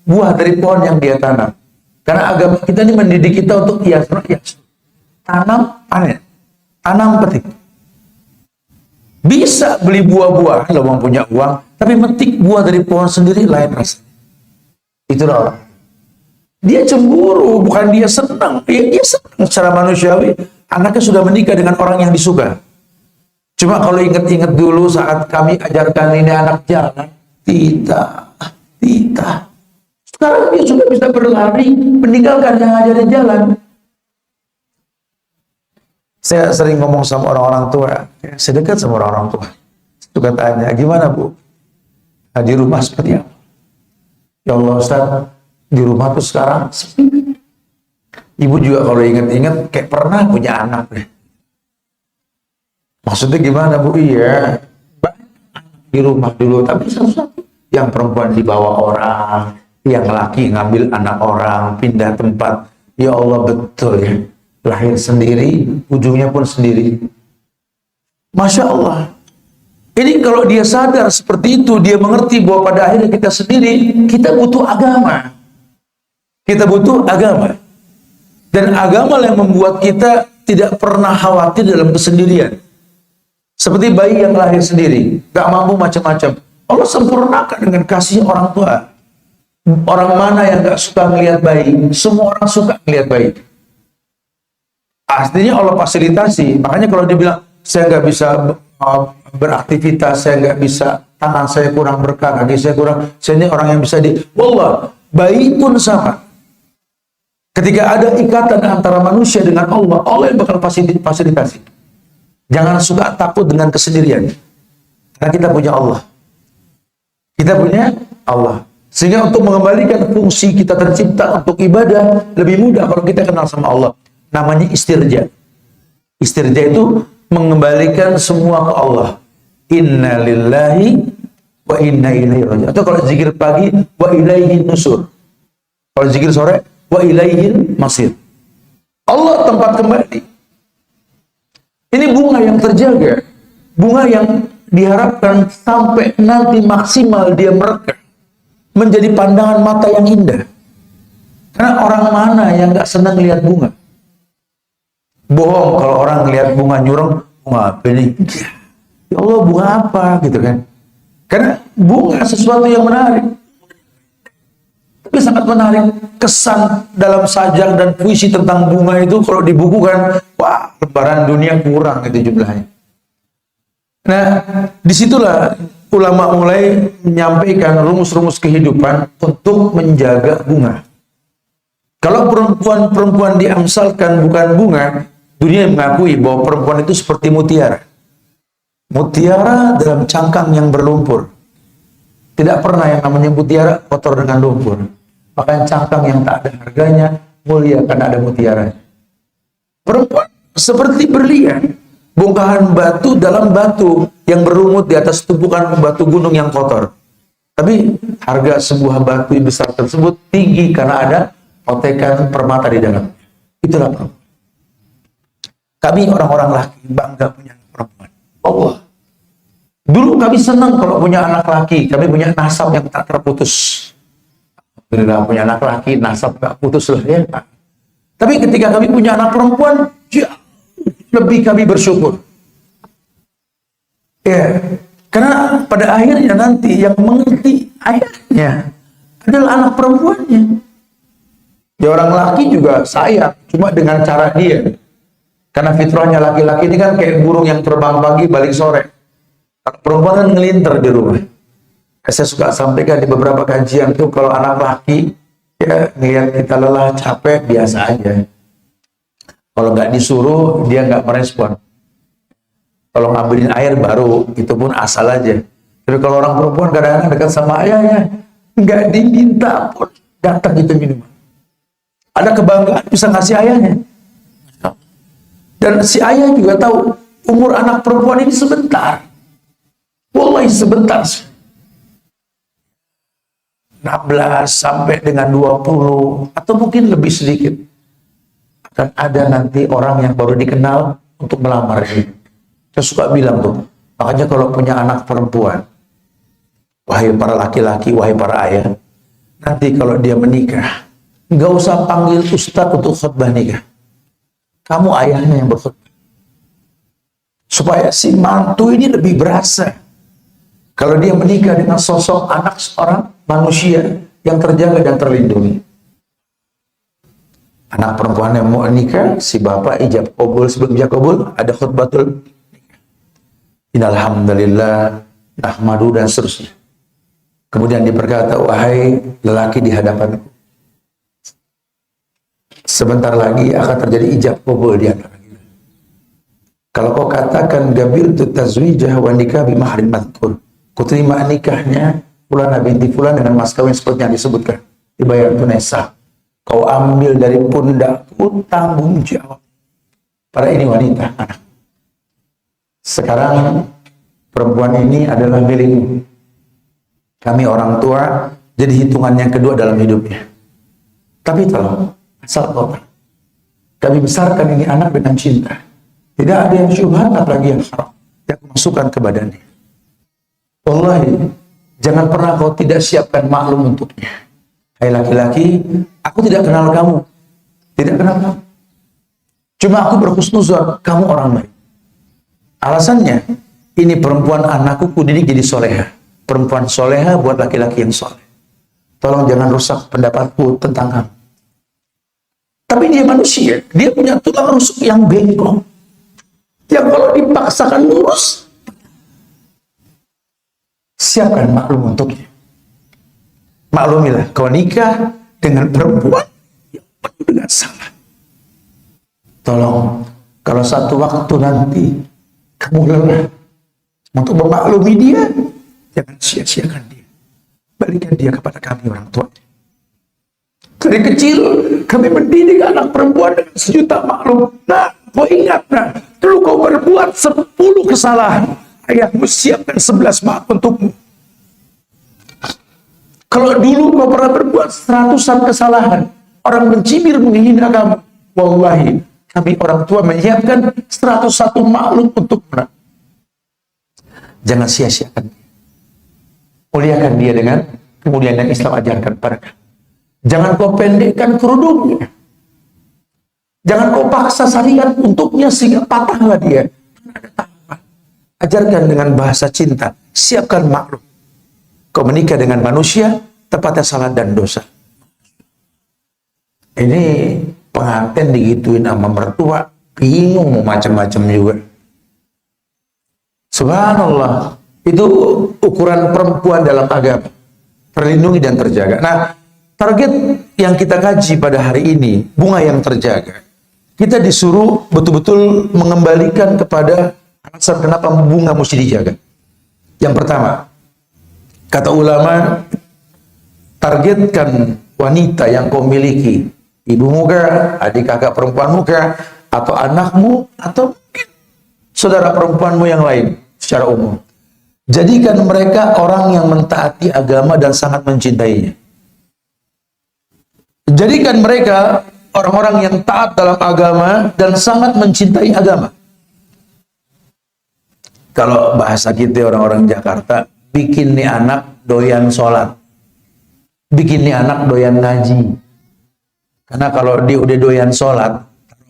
buah dari pohon yang dia tanam. Karena agama kita ini mendidik kita untuk hias. Tanam, panen. Tanam, petik. Bisa beli buah-buahan kalau mau punya uang, tapi metik buah dari pohon sendiri lain rasanya. Itulah orang. Dia cemburu, bukan dia senang. Dia senang secara manusiawi. Anaknya sudah menikah dengan orang yang disuka. Cuma kalau ingat-ingat dulu saat kami ajarkan ini anak jalan, tidak. Sekarang dia sudah bisa berlari, meninggalkan yang ada di jalan. Saya sering ngomong sama orang-orang tua, saya dekat sama orang-orang tua. Suka tanya, gimana Bu? Nah, di rumah seperti apa? Ya Allah Ustaz, di rumah tuh sekarang sepi. Ibu juga kalau ingat-ingat kayak pernah punya anak deh. Maksudnya gimana Bu? Iya, di rumah dulu, tapi satu-satu. Yang perempuan dibawa orang, yang laki ngambil anak orang, pindah tempat. Ya Allah, betul ya. Lahir sendiri, ujungnya pun sendiri. Masya Allah. Ini kalau dia sadar seperti itu, dia mengerti bahwa pada akhirnya kita sendiri, kita butuh agama. Kita butuh agama. Dan agama yang membuat kita tidak pernah khawatir dalam kesendirian. Seperti bayi yang lahir sendiri, gak mampu macam-macam. Allah sempurnakan dengan kasih orang tua. Orang mana yang gak suka melihat bayi? Semua orang suka melihat bayi. Artinya Allah fasilitasi. Makanya kalau dibilang, saya nggak bisa beraktivitas, saya nggak bisa, tangan saya kurang berkah, kaki saya kurang, saya ini orang yang bisa wallah, bayi pun sama. Ketika ada ikatan antara manusia dengan Allah, Allah yang bakal fasilitasi. Jangan suka takut dengan kesendirian. Karena kita punya Allah. Kita punya Allah. Sehingga untuk mengembalikan fungsi kita tercipta untuk ibadah, lebih mudah kalau kita kenal sama Allah. Namanya istirja. Istirja itu mengembalikan semua ke Allah. Inna lillahi wa inna ilaihi raji'un. Atau kalau zikir pagi, wa ilaihi nusur. Kalau zikir sore, wa ilaihi masir. Allah tempat kembali. Ini bunga yang terjaga. Bunga yang diharapkan sampai nanti maksimal dia merekah. Menjadi pandangan mata yang indah. Karena orang mana yang gak senang lihat bunga? Bohong kalau orang lihat bunga nyurung, bunga apa ini? Ya Allah, bunga apa gitu kan? Karena bunga sesuatu yang menarik. Tapi sangat menarik. Kesan dalam sajak dan puisi tentang bunga itu kalau dibukukan, wah, lembaran dunia kurang itu jumlahnya. Nah, disitulah ulama mulai menyampaikan rumus-rumus kehidupan untuk menjaga bunga. Kalau perempuan-perempuan diamsalkan bukan bunga, dunia mengakui bahwa perempuan itu seperti mutiara. Mutiara dalam cangkang yang berlumpur. Tidak pernah yang namanya mutiara kotor dengan lumpur. Bahkan cangkang yang tak ada harganya, mulia karena ada mutiara. Perempuan seperti berlian, bongkahan batu dalam batu yang berlumut di atas tumpukan batu gunung yang kotor. Tapi harga sebuah batu yang besar tersebut tinggi karena ada potekan permata di dalam. Itulah perempuan. Kami orang-orang laki bangga punya anak perempuan. Allah. Dulu kami senang kalau punya anak laki. Kami punya nasab yang tak terputus. Bila punya anak laki, nasab tak putus lah ya. Tapi ketika kami punya anak perempuan, ya, lebih kami bersyukur. Ya, karena pada akhirnya nanti yang mengerti ayahnya adalah anak perempuannya. Ya orang laki juga sayang, cuma dengan cara dia. Karena fitrahnya laki-laki ini kan kayak burung yang terbang pagi balik sore. Perempuan kan ngelinter di rumah. Saya suka sampaikan di beberapa kajian tuh kalau anak laki ya ngeliat kita lelah capek biasa aja. Kalau nggak disuruh dia nggak merespon. Kalau ngambilin air baru itu pun asal aja. Tapi kalau orang perempuan kadang-kadang dekat sama ayahnya nggak diminta pun datang itu minuman. Ada kebanggaan bisa ngasih ayahnya. Dan si ayah juga tahu umur anak perempuan ini sebentar. Wallahi sebentar. 16 sampai dengan 20 atau mungkin lebih sedikit. Akan ada nanti orang yang baru dikenal untuk melamar ini. Saya suka bilang tuh, makanya kalau punya anak perempuan, wahai para laki-laki, wahai para ayah, nanti kalau dia menikah, nggak usah panggil ustadz untuk khutbah nikah. Kamu ayahnya yang berkhutbah. Supaya si mantu ini lebih berasa. Kalau dia menikah dengan sosok anak seorang manusia yang terjaga dan terlindungi. Anak perempuan yang mau nikah, si bapak ijab qabul, sebelum ijab qabul ada khutbatul nikah. Innalhamdulillah, nahmadu dan seterusnya. Kemudian dia berkata, wahai lelaki di hadapanku, sebentar lagi akan terjadi ijab kabul di antara kita. Kalau kau katakan gabirtu tazwijah wa nikah bi mahrin madhkur, kuterima nikahnya Fulana binti Fulan dengan mas kawin seperti yang disebutkan, dibayar tunai sah. Kau ambil dari pundakku tanggung jawab. Para ini wanita, anak. Sekarang perempuan ini adalah milikmu. Kami orang tua jadi hitungan yang kedua dalam hidupnya. Tapi tolong, asal kau tahu, kami besarkan ini anak dengan cinta. Tidak ada yang syubhat apalagi yang haram yang masukkan ke badannya. Wallahi, jangan pernah kau tidak siapkan maklum untuknya. Hai laki-laki, aku tidak kenal kamu. Tidak kenal kamu. Cuma aku berhusnuzon, kamu orang baik. Alasannya, ini perempuan anakku kudidik jadi soleha. Perempuan soleha buat laki-laki yang soleh. Tolong jangan rusak pendapatku tentang kamu. Tapi dia manusia, dia punya tulang rusuk yang bengkok. Yang kalau dipaksakan lurus, siapkan maklum untuknya. Maklumilah, kau nikah dengan perempuan yang penuh dengan salah. Tolong, kalau satu waktu nanti kamu lelah untuk memaklumi dia, jangan sia-siakan dia. Balikan dia kepada kami orang tua. Dari kecil kami mendidik anak perempuan dengan sejuta maklum. Nah, kau ingat, nah, dulu kau berbuat 10 kesalahan, ayahmu siapkan 11 maaf untukmu. Kalau dulu kau pernah berbuat 100-an kesalahan, orang mencibir menghina kamu, wallahi, kami orang tua menyiapkan 101 maklum untukmu. Jangan sia-siakan. Muliakan dia dengan kemuliaan yang Islam ajarkan pada kamu. Jangan kau pendekkan kerudungnya. Jangan kau paksa syariat untuknya sehingga patahlah dia. Ajarkan dengan bahasa cinta. Siapkan maklum. Kau menikah dengan manusia, tepatnya salah dan dosa. Ini pengantin digituin sama mertua, bingung macam-macam juga. Subhanallah. Itu ukuran perempuan dalam agama. Terlindungi dan terjaga. Nah, target yang kita kaji pada hari ini, bunga yang terjaga. Kita disuruh betul-betul mengembalikan kepada alasan kenapa bunga mesti dijaga. Yang pertama, kata ulama, targetkan wanita yang kau miliki. Ibu muka, adik kakak perempuan muka, atau anakmu, atau mungkin saudara perempuanmu yang lain secara umum. Jadikan mereka orang yang mentaati agama dan sangat mencintainya. Jadikan mereka orang-orang yang taat dalam agama dan sangat mencintai agama. Kalau bahasa kita orang-orang Jakarta, bikin nih anak doyan sholat. Bikin nih anak doyan ngaji. Karena kalau dia udah doyan sholat,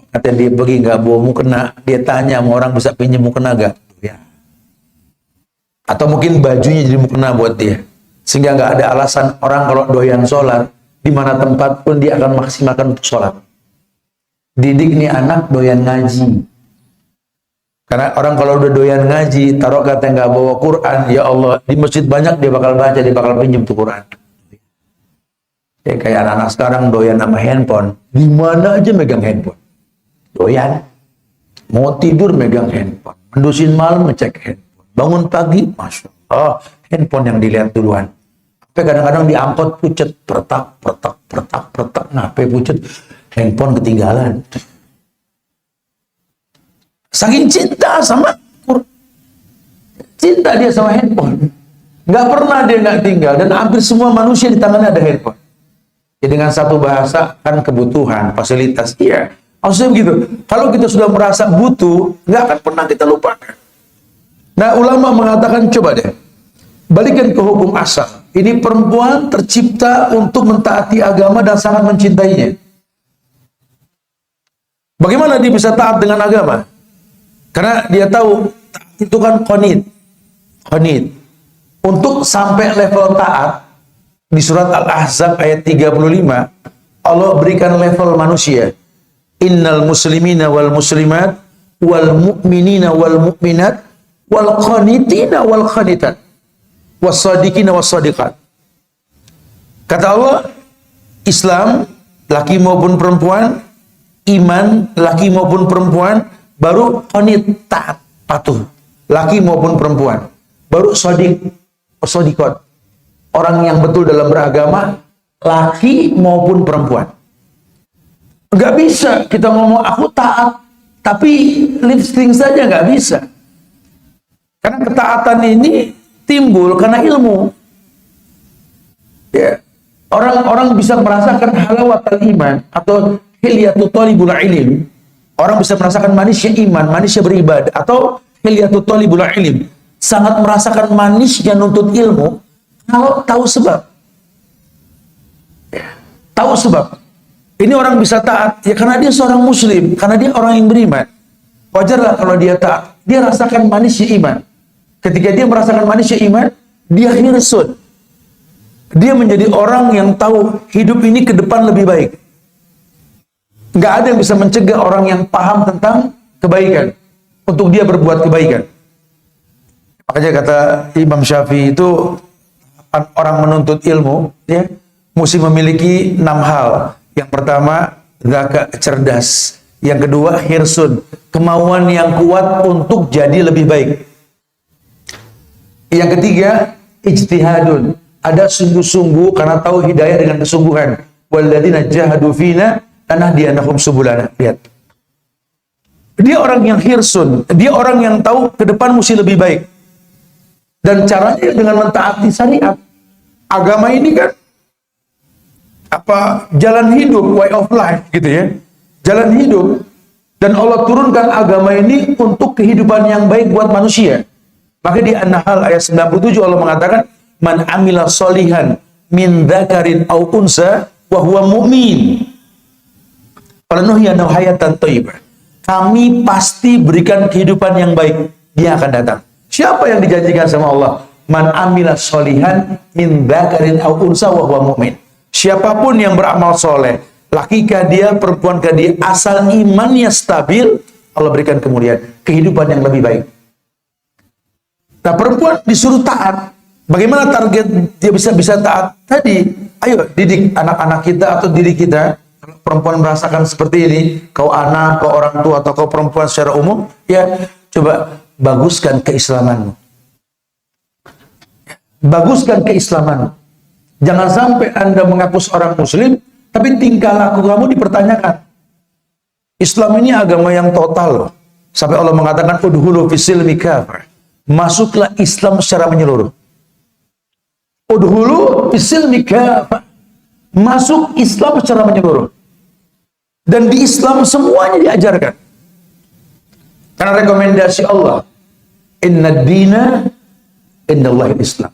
kata dia pergi nggak bawa mukena, dia tanya sama orang bisa pinjam mukena gak? Ya. Atau mungkin bajunya jadi mukena buat dia. Sehingga nggak ada alasan orang kalau doyan sholat, di mana tempat pun dia akan maksimalkan untuk sholat. Didik nih anak doyan ngaji. Karena orang kalau udah doyan ngaji, taruh kata nggak bawa Quran, ya Allah, di masjid banyak dia bakal baca, dia bakal pinjam tuh Quran. Ya, kayak anak-anak sekarang doyan sama handphone, di mana aja megang handphone. Doyan. Mau tidur megang handphone. Mendusin malam ngecek handphone. Bangun pagi, Masya Allah, handphone yang dilihat duluan. Sampai kadang-kadang diangkut pucet, pertak. Ngapain pucet? Handphone ketinggalan. Saking cinta sama cinta dia sama handphone. Nggak pernah dia nggak tinggal. Dan hampir semua manusia di tangannya ada handphone. Ya, dengan satu bahasa kan kebutuhan, fasilitas. Iya, maksudnya begitu. Kalau kita sudah merasa butuh, nggak akan pernah kita lupakan. Nah, ulama mengatakan, coba deh, balikan ke hukum asal. Ini perempuan tercipta untuk mentaati agama dan sangat mencintainya. Bagaimana dia bisa taat dengan agama? Karena dia tahu taat itu kan qanit. Untuk sampai level taat, di surat Al-Ahzab ayat 35, Allah berikan level manusia. Innal muslimina wal muslimat wal mu'minina wal mu'minat wal qanitina wal qanitat was sadiqina was sadiqat Kata Allah, Islam, laki maupun perempuan, iman, laki maupun perempuan, baru qanit, taat, patuh, laki maupun perempuan. Baru sodikot, orang yang betul dalam beragama, laki maupun perempuan. Nggak bisa kita ngomong aku taat, tapi lifting saja nggak bisa. Karena ketaatan ini timbul karena ilmu. Ya, orang bisa merasakan halawatul iman atau hilyatu talibul ilim. Orang bisa merasakan manisnya iman, manisnya beribadah, atau hilyatu talibul ilim. Sangat merasakan manisnya nuntut ilmu kalau tahu sebab. Ya, tahu sebab. Ini orang bisa taat ya karena dia seorang muslim, karena dia orang yang beriman. Wajarlah kalau dia taat, dia rasakan manisnya iman. Ketika dia merasakan manisnya iman, dia hirsun. Dia menjadi orang yang tahu hidup ini ke depan lebih baik. Nggak ada yang bisa mencegah orang yang paham tentang kebaikan untuk dia berbuat kebaikan. Makanya kata Imam Syafi'i itu, orang menuntut ilmu ya mesti memiliki 6 hal. Yang pertama, zaka, cerdas. Yang kedua, hirsun, kemauan yang kuat untuk jadi lebih baik. Yang ketiga, ijtihadun, ada sungguh-sungguh karena tahu hidayah dengan kesungguhan. Walladzina jahadu fina lanahdiyannahum subulana. Lihat. Dia orang yang hirsun, dia orang yang tahu ke depan mesti lebih baik. Dan caranya dengan mentaati syariat. Agama ini kan jalan hidup, way of life gitu ya, jalan hidup. Dan Allah turunkan agama ini untuk kehidupan yang baik buat manusia. Maka di An-Nahl ayat 97 Allah mengatakan, man amila solihan min dzakarin aw unsa wa huwa mu'min falanuhyiyanahu hayatan thayyibah. Kami pasti berikan kehidupan yang baik, dia akan datang. Siapa yang dijanjikan sama Allah? Man amila solihan min dzakarin aw unsa wa huwa mu'min. Siapapun yang beramal soleh, lakikah dia, perempuankah dia, asal imannya stabil, Allah berikan kemuliaan, kehidupan yang lebih baik. Nah, perempuan disuruh taat. Bagaimana target dia bisa taat? Tadi, ayo didik anak-anak kita atau diri kita. Kalau perempuan merasakan seperti ini, kau anak, kau orang tua, atau kau perempuan secara umum, ya coba baguskan keislamanmu. Baguskan keislamanmu. Jangan sampai Anda menghapus orang muslim, tapi tingkah laku kamu dipertanyakan. Islam ini agama yang total loh. Sampai Allah mengatakan, udhulu fisilmi kafir. Masuklah Islam secara menyeluruh. Udhulu fisilmi kafir. Masuk Islam secara menyeluruh. Dan di Islam semuanya diajarkan. Karena rekomendasi Allah. Inna dina indallahi Islam.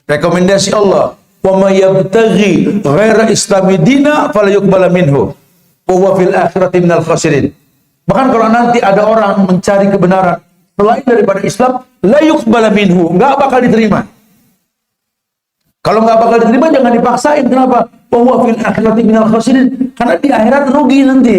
Rekomendasi Allah. Wa may yabtaghi ghaira islami dina fala yuqbala minhu wa huwa fil akhirati minal khasirin. Bahkan kalau nanti ada orang mencari kebenaran selain daripada Islam, la yuqbala minhu, enggak bakal diterima. Kalau enggak bakal diterima jangan dipaksain. Kenapa? Wa huwa fil akhirati minal khasirin. Karena di akhirat rugi nanti.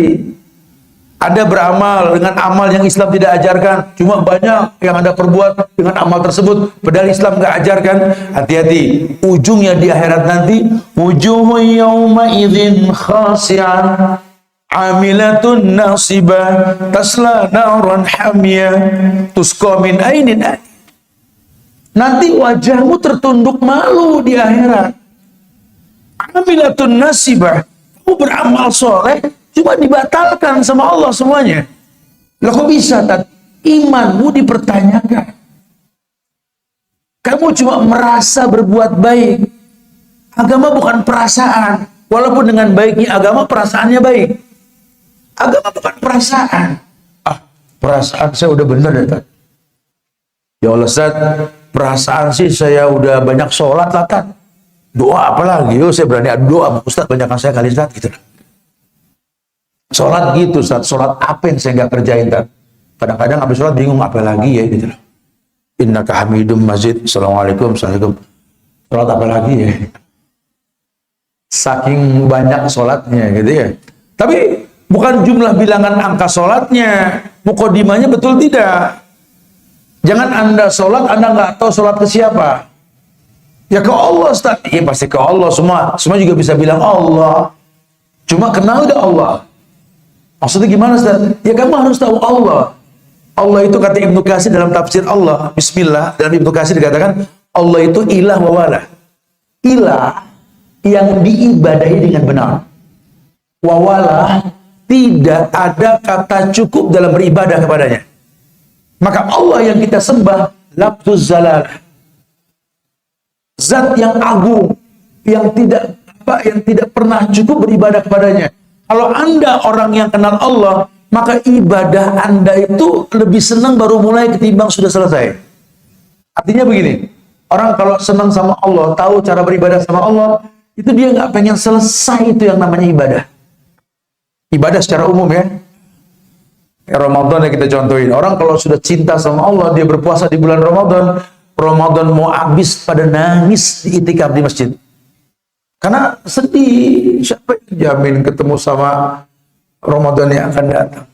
Ada beramal dengan amal yang Islam tidak ajarkan, cuma banyak yang Anda perbuat dengan amal tersebut, padahal Islam nggak ajarkan. Hati-hati, ujungnya di akhirat nanti, wujuhu yawma idzin khasi'ah, amilatun nasibah, tasla naran hamiyah, tusqa min ainin ani. Nanti wajahmu tertunduk malu di akhirat. Amilatun nasibah, kamu beramal soleh, cuma dibatalkan sama Allah semuanya. Lah kok bisa? Imanmu dipertanyakan. Kamu cuma merasa berbuat baik. Agama bukan perasaan. Walaupun dengan baiknya agama, perasaannya baik. Agama bukan perasaan. Perasaan saya udah bener ya, Tat. Ya Allah, Ustaz, perasaan sih saya udah banyak sholat lah, Tat. Doa apa lagi? Saya berani doa, Ustaz, banyakkan saya kali, Tat, gitu. Sholat gitu, Ustaz. Sholat apa yang saya nggak kerjain, Tat? Kadang-kadang habis sholat bingung apa lagi ya, gitu loh. Innaka hamidum majid. Assalamualaikum. Sholat apa lagi ya? Saking banyak sholatnya, gitu ya. Tapi bukan jumlah bilangan angka sholatnya, mukodimanya betul tidak. Jangan Anda sholat, Anda nggak tahu sholat ke siapa. Ya ke Allah Ustaz. Iya pasti ke Allah semua. Semua juga bisa bilang Allah. Cuma kenal gak Allah? Maksudnya gimana Ustaz? Ya kamu harus tahu Allah. Allah itu kata Ibnu Katsir dalam tafsir Allah. Bismillah. Dalam Ibnu Katsir dikatakan Allah itu ilah wa wala. Ilah yang diibadahi dengan benar. Wa wala, tidak ada kata cukup dalam beribadah kepadanya. Maka Allah yang kita sembah lafzuz zalalah. Zat yang agung, yang tidak pernah cukup beribadah kepadanya. Kalau Anda orang yang kenal Allah, maka ibadah Anda itu lebih senang baru mulai ketimbang sudah selesai. Artinya begini, orang kalau senang sama Allah, tahu cara beribadah sama Allah, itu dia nggak pengen selesai itu yang namanya ibadah. Ibadah secara umum ya. Ramadan yang kita contohin. Orang kalau sudah cinta sama Allah, dia berpuasa di bulan Ramadan, Ramadan mau habis pada nangis di itikaf di masjid. Karena sedih, siapa yang jamin ketemu sama Ramadan yang akan datang.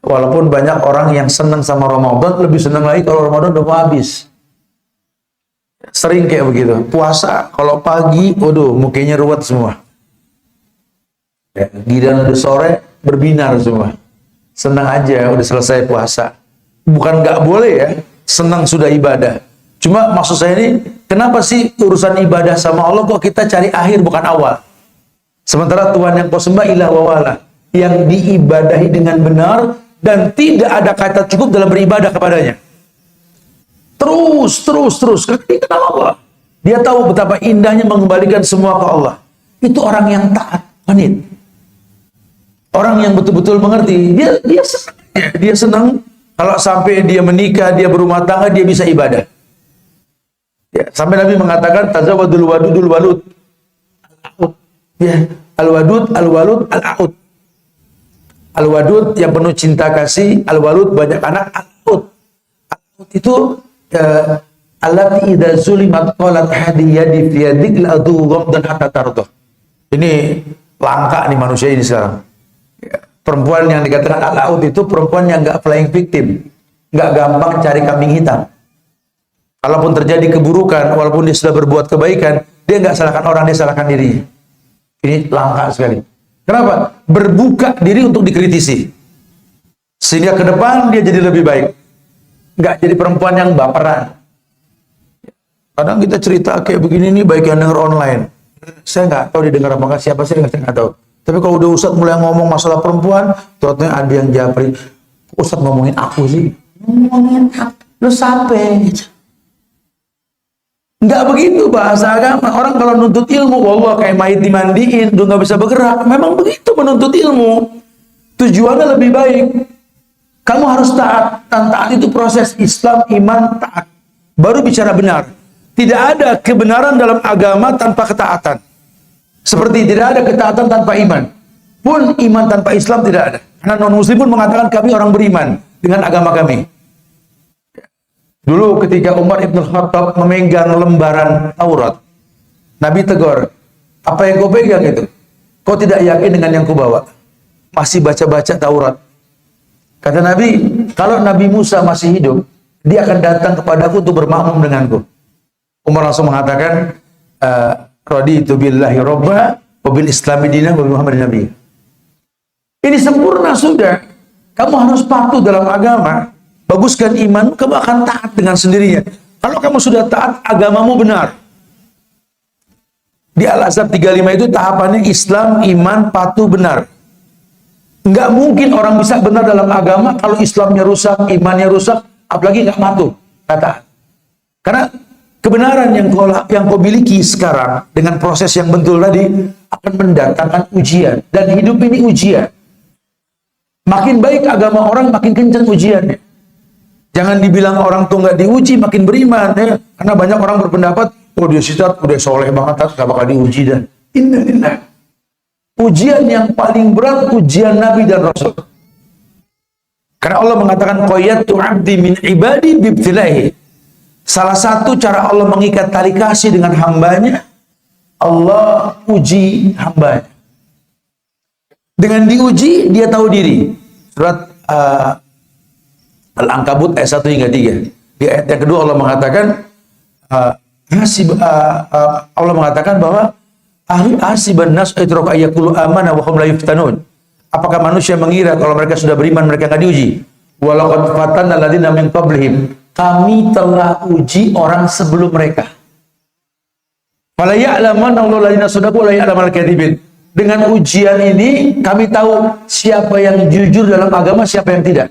Walaupun banyak orang yang senang sama Ramadan, lebih senang lagi kalau Ramadan udah mau habis. Sering kayak begitu. Puasa, kalau pagi, waduh, mukanya ruwet semua. Ya, giliran udah sore, berbinar semua. Senang aja, udah selesai puasa. Bukan nggak boleh ya, senang sudah ibadah. Cuma maksud saya ini, kenapa sih urusan ibadah sama Allah kok kita cari akhir bukan awal? Sementara Tuhan yang kau sembah ilah wa wala, yang diibadahi dengan benar dan tidak ada kata cukup dalam beribadah kepadanya. Terus, karena dia kenal Allah. Dia tahu betapa indahnya mengembalikan semua ke Allah. Itu orang yang taat, wanit. Orang yang betul-betul mengerti, dia senang kalau sampai dia menikah, dia berumah tangga, dia bisa ibadah. Ya, sampai Nabi mengatakan tazawadul wadudul walud. Ya, al-wadud, al-walud, al-aud. Al-wadud yang penuh cinta kasih, al-walud banyak anak, al-aud. Al-aud itu allati idza zulimat qalat hadiyadi fi yadik al-adu ghamdan hatta tardah. Ini langka nih manusia ini sekarang. Perempuan yang dikatakan al-aud itu perempuan yang nggak flying victim, nggak gampang cari kambing hitam. Kalaupun terjadi keburukan, walaupun dia sudah berbuat kebaikan, dia nggak salahkan orang, dia salahkan dirinya. Ini langka sekali. Kenapa? Berbuka diri untuk dikritisi, sehingga ke depan dia jadi lebih baik. Nggak jadi perempuan yang baperan. Kadang kita cerita kayak begini nih, baik yang denger online. Saya nggak tahu didengar apa nggak, siapa sih saya nggak tahu. Tapi kalau udah Ustadz mulai ngomong masalah perempuan, ternyata ada yang japri, Ustadz ngomongin aku sih. Ngomongin aku? Lu sampai? Nggak begitu bahasa agama. Orang kalau nuntut ilmu, wallah kayak mayit dimandiin, udah nggak bisa bergerak. Memang begitu menuntut ilmu. Tujuannya lebih baik. Kamu harus taat. Dan taat itu proses Islam, iman, taat. Baru bicara benar. Tidak ada kebenaran dalam agama tanpa ketaatan. Seperti tidak ada ketaatan tanpa iman. Pun iman tanpa Islam tidak ada. Karena non-muslim pun mengatakan kami orang beriman dengan agama kami. Dulu ketika Umar Ibn Khattab memegang lembaran Taurat, Nabi tegur, apa yang kau pegang itu? Kau tidak yakin dengan yang kau bawa? Masih baca-baca Taurat. Kata Nabi, kalau Nabi Musa masih hidup, dia akan datang kepadaku untuk bermakmum denganku. Umar langsung mengatakan, raditu billahi robba, wabil islami dinah, wabil muhammadin nabi. Ini sempurna sudah. Kamu harus patuh dalam agama. Baguskan iman, kamu akan taat dengan sendirinya. Kalau kamu sudah taat, agamamu benar. Di Al-Azhar 35 itu tahapannya Islam, iman, patuh, benar. Nggak mungkin orang bisa benar dalam agama kalau Islamnya rusak, imannya rusak, apalagi nggak patuh. Kata. Karena kebenaran yang kau miliki sekarang dengan proses yang betul tadi akan mendatangkan ujian. Dan hidup ini ujian. Makin baik agama orang, makin kencang ujiannya. Jangan dibilang orang tuh nggak diuji, makin beriman ya. Karena banyak orang berpendapat, oh dia sitat, udah soleh banget, nggak bakal diuji dan innalillah. Ujian yang paling berat ujian Nabi dan Rasul. Karena Allah mengatakan qayatu 'abdi min ibadi bibtilahi. Salah satu cara Allah mengikat tali kasih dengan hambanya, Allah uji hambanya. Dengan diuji, dia tahu diri. Surat Al-Ankabut ayat 1 hingga 3. Di ayat yang kedua Allah mengatakan, Allah mengatakan bahwa hasiban nas ayyutraku ayyaqulu amana wa hum la yuftanun. Apakah manusia mengira kalau mereka sudah beriman mereka akan diuji? Walaqad fatanna alladziina min qablihim. Kami telah uji orang sebelum mereka. Fala ya'lamanna Allahu alladziina shadaqu wa la ya'lamal kadzibin. Dengan ujian ini kami tahu siapa yang jujur dalam agama, siapa yang tidak.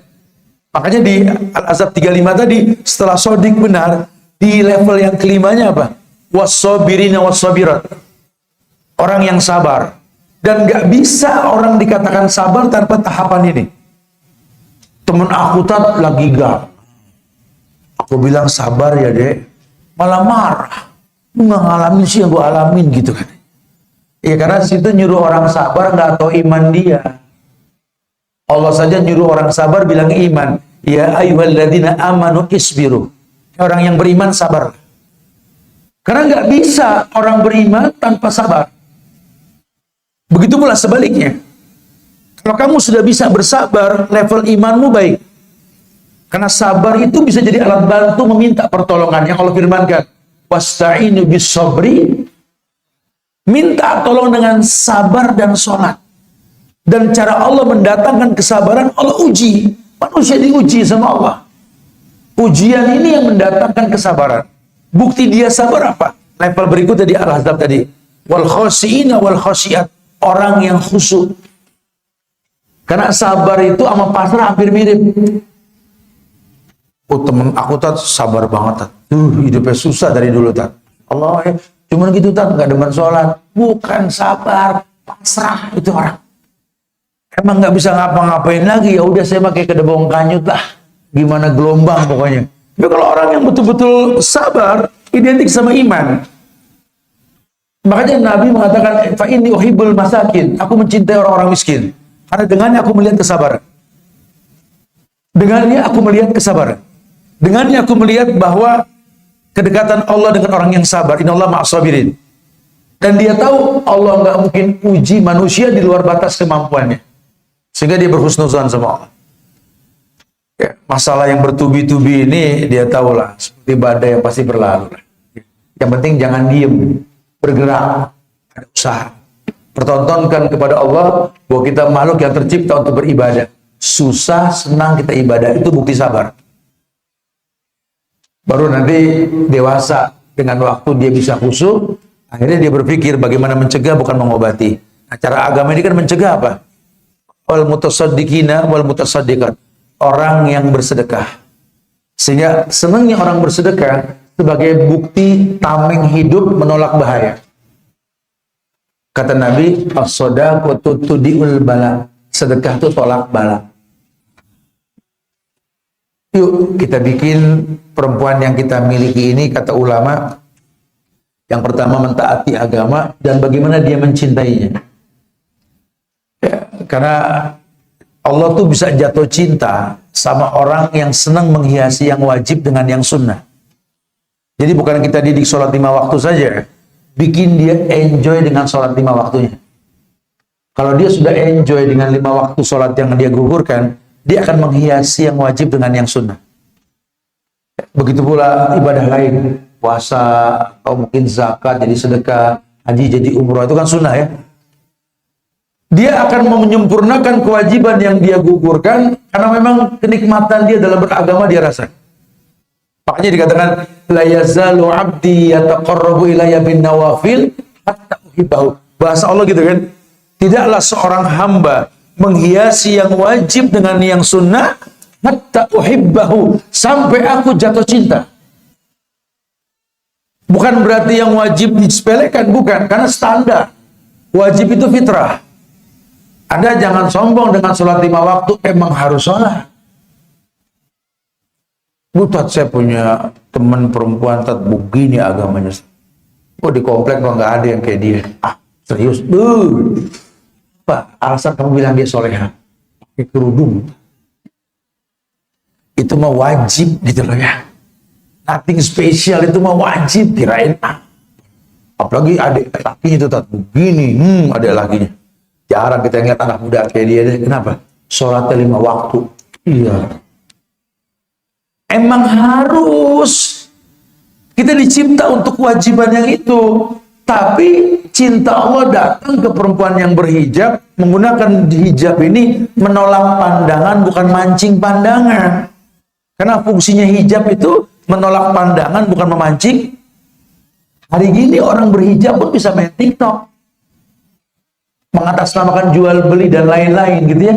Makanya di Al-Ahzab 35 tadi, setelah sodik benar, di level yang kelimanya apa? Was-sabirina was-sabirat. Orang yang sabar. Dan gak bisa orang dikatakan sabar tanpa tahapan ini. Temen aku lagi gak. Aku bilang sabar ya dek. Malah marah. Lu gak ngalamin sih yang gue alamin gitu kan. Ya karena situ nyuruh orang sabar gak tahu iman dia. Allah saja nyuruh orang sabar bilang iman. Ya ayyuhalladzina amanu isbiru. Orang yang beriman sabar. Karena nggak bisa orang beriman tanpa sabar. Begitu pula sebaliknya. Kalau kamu sudah bisa bersabar, level imanmu baik. Karena sabar itu bisa jadi alat bantu meminta pertolongan. Yang Allah firmankan, wasta'inu bis-sabri. Minta tolong dengan sabar dan sholat. Dan cara Allah mendatangkan kesabaran, Allah uji. Manusia diuji sama Allah. Ujian ini yang mendatangkan kesabaran. Bukti dia sabar apa? Level berikutnya di Al-Ahzab tadi. Wal khashiina wal khashiat. Orang yang khusyuk. Karena sabar itu sama pasrah hampir mirip. Oh temen aku sabar banget. Hidupnya susah dari dulu Allah ya. Cuman gitu nggak demen sholat. Bukan sabar, pasrah itu orang. Emang nggak bisa ngapa-ngapain lagi. Ya udah saya pakai kedebong kanyut lah. Gimana gelombang pokoknya. Tapi kalau orang yang betul-betul sabar, identik sama iman. Makanya Nabi mengatakan, fa inni uhibbul masakin. Aku mencintai orang-orang miskin. Karena dengannya aku melihat kesabaran. Dengannya aku melihat kesabaran. Dengannya aku melihat bahwa kedekatan Allah dengan orang yang sabar. Innallaha ma'as sabirin. Dan dia tahu Allah nggak mungkin uji manusia di luar batas kemampuannya. Sehingga dia berhusnuzan sama Allah. Ya, masalah yang bertubi-tubi ini dia tahulah seperti badai yang pasti berlalu. Yang penting jangan diem, bergerak, ada usaha. Pertontonkan kepada Allah bahwa kita makhluk yang tercipta untuk beribadah. Susah, senang kita ibadah, itu bukti sabar. Baru nanti dewasa dengan waktu dia bisa khusyuk, akhirnya dia berpikir bagaimana mencegah bukan mengobati. Nah, cara agama ini kan mencegah apa? Wal mutasaddiqina wal mutasaddiqat. Orang yang bersedekah. Sehingga senangnya orang bersedekah sebagai bukti tameng hidup menolak bahaya. Kata Nabi, as-shadaqatu tudhi'ul bala. Sedekah itu tolak bala. Yuk kita bikin perempuan yang kita miliki ini, kata ulama, yang pertama mentaati agama dan bagaimana dia mencintainya. Ya, karena Allah tuh bisa jatuh cinta sama orang yang senang menghiasi yang wajib dengan yang sunnah. Jadi bukan kita didik sholat 5 waktu saja, bikin dia enjoy dengan sholat 5 waktunya. Kalau dia sudah enjoy dengan 5 waktu sholat yang dia gugurkan, dia akan menghiasi yang wajib dengan yang sunnah. Begitu pula ibadah lain, puasa, atau mungkin zakat jadi sedekah, haji jadi umroh, itu kan sunnah ya. Dia akan menyempurnakan kewajiban yang dia gugurkan karena memang kenikmatan dia dalam beragama dia rasa. Makanya dikatakan la yazalu 'abdi yataqarrabu ilayya bin nawafil hatta uhibbahu. Bahasa Allah gitu kan. Tidaklah seorang hamba menghiasi yang wajib dengan yang sunnah hatta uhibbahu, sampai aku jatuh cinta. Bukan berarti yang wajib disepelekan, bukan, karena standar. Wajib itu fitrah. Anda jangan sombong dengan sholat 5 waktu, emang harus sholat. Tat, saya punya teman perempuan, tat, begini agamanya. Oh, di komplek kok nggak ada yang kayak dia. Ah, serius? Pak, alasan kamu bilang dia soleha? Pakai kerudung. Itu mah wajib gitu loh ya. Nothing special, itu mah wajib, kirain. Apalagi adik lakinya itu, tat, begini, adik lakinya. Jarang kita lihat anak muda kayak dia. Kenapa? Sholatnya 5 waktu. Iya. Emang harus. Kita dicipta untuk kewajiban yang itu. Tapi cinta Allah datang ke perempuan yang berhijab, menggunakan hijab ini menolak pandangan, bukan mancing pandangan. Karena fungsinya hijab itu menolak pandangan, bukan memancing. Hari gini orang berhijab pun bisa main TikTok, mengatasnamakan jual beli dan lain-lain gitu ya.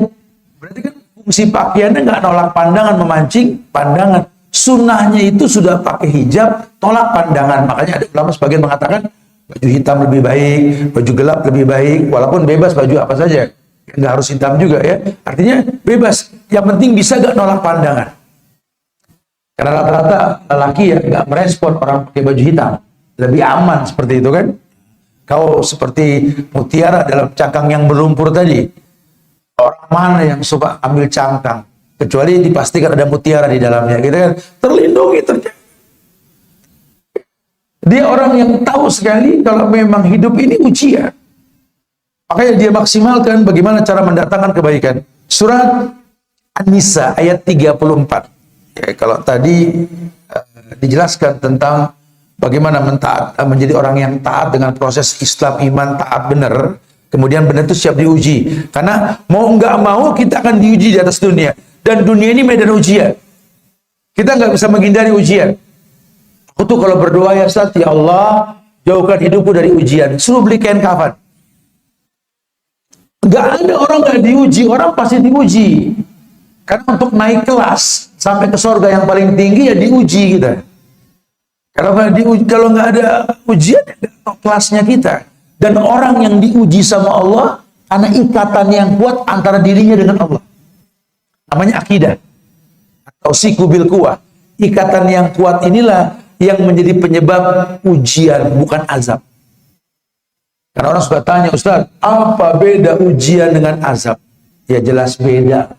Berarti kan fungsi pakaiannya nggak nolak pandangan, memancing pandangan. Sunnahnya itu sudah pakai hijab, tolak pandangan. Makanya ada ulama sebagian mengatakan baju hitam lebih baik, baju gelap lebih baik, walaupun bebas baju apa saja, nggak harus hitam juga ya. Artinya bebas, yang penting bisa nggak nolak pandangan. Karena rata-rata lelaki ya nggak merespon orang pakai baju hitam, lebih aman seperti itu kan. Kau seperti mutiara dalam cangkang yang berlumpur tadi, orang mana yang suka ambil cangkang, kecuali dipastikan ada mutiara di dalamnya, gitu kan, terlindungi, terjaga. Dia orang yang tahu sekali kalau memang hidup ini ujian. Makanya dia maksimalkan bagaimana cara mendatangkan kebaikan. Surat An-Nisa ayat 34. Ya, kalau tadi dijelaskan tentang bagaimana menjadi orang yang taat dengan proses Islam, iman, taat benar. Kemudian benar itu siap diuji. Karena mau nggak mau kita akan diuji di atas dunia. Dan dunia ini medan ujian. Kita nggak bisa menghindari ujian. Aku tuh kalau berdoa ya Ustaz, ya Allah, jauhkan hidupku dari ujian. Suruh beli kain kafan. Nggak ada orang nggak diuji, orang pasti diuji. Karena untuk naik kelas sampai ke surga yang paling tinggi ya diuji kita. Kalau nggak ada ujian, ya nggak tahu kelasnya kita. Dan orang yang diuji sama Allah karena ikatan yang kuat antara dirinya dengan Allah. Namanya akidah atau siku bil kuwah. Ikatan yang kuat inilah yang menjadi penyebab ujian, bukan azab. Karena orang suka tanya, Ustaz, apa beda ujian dengan azab? Ya jelas beda.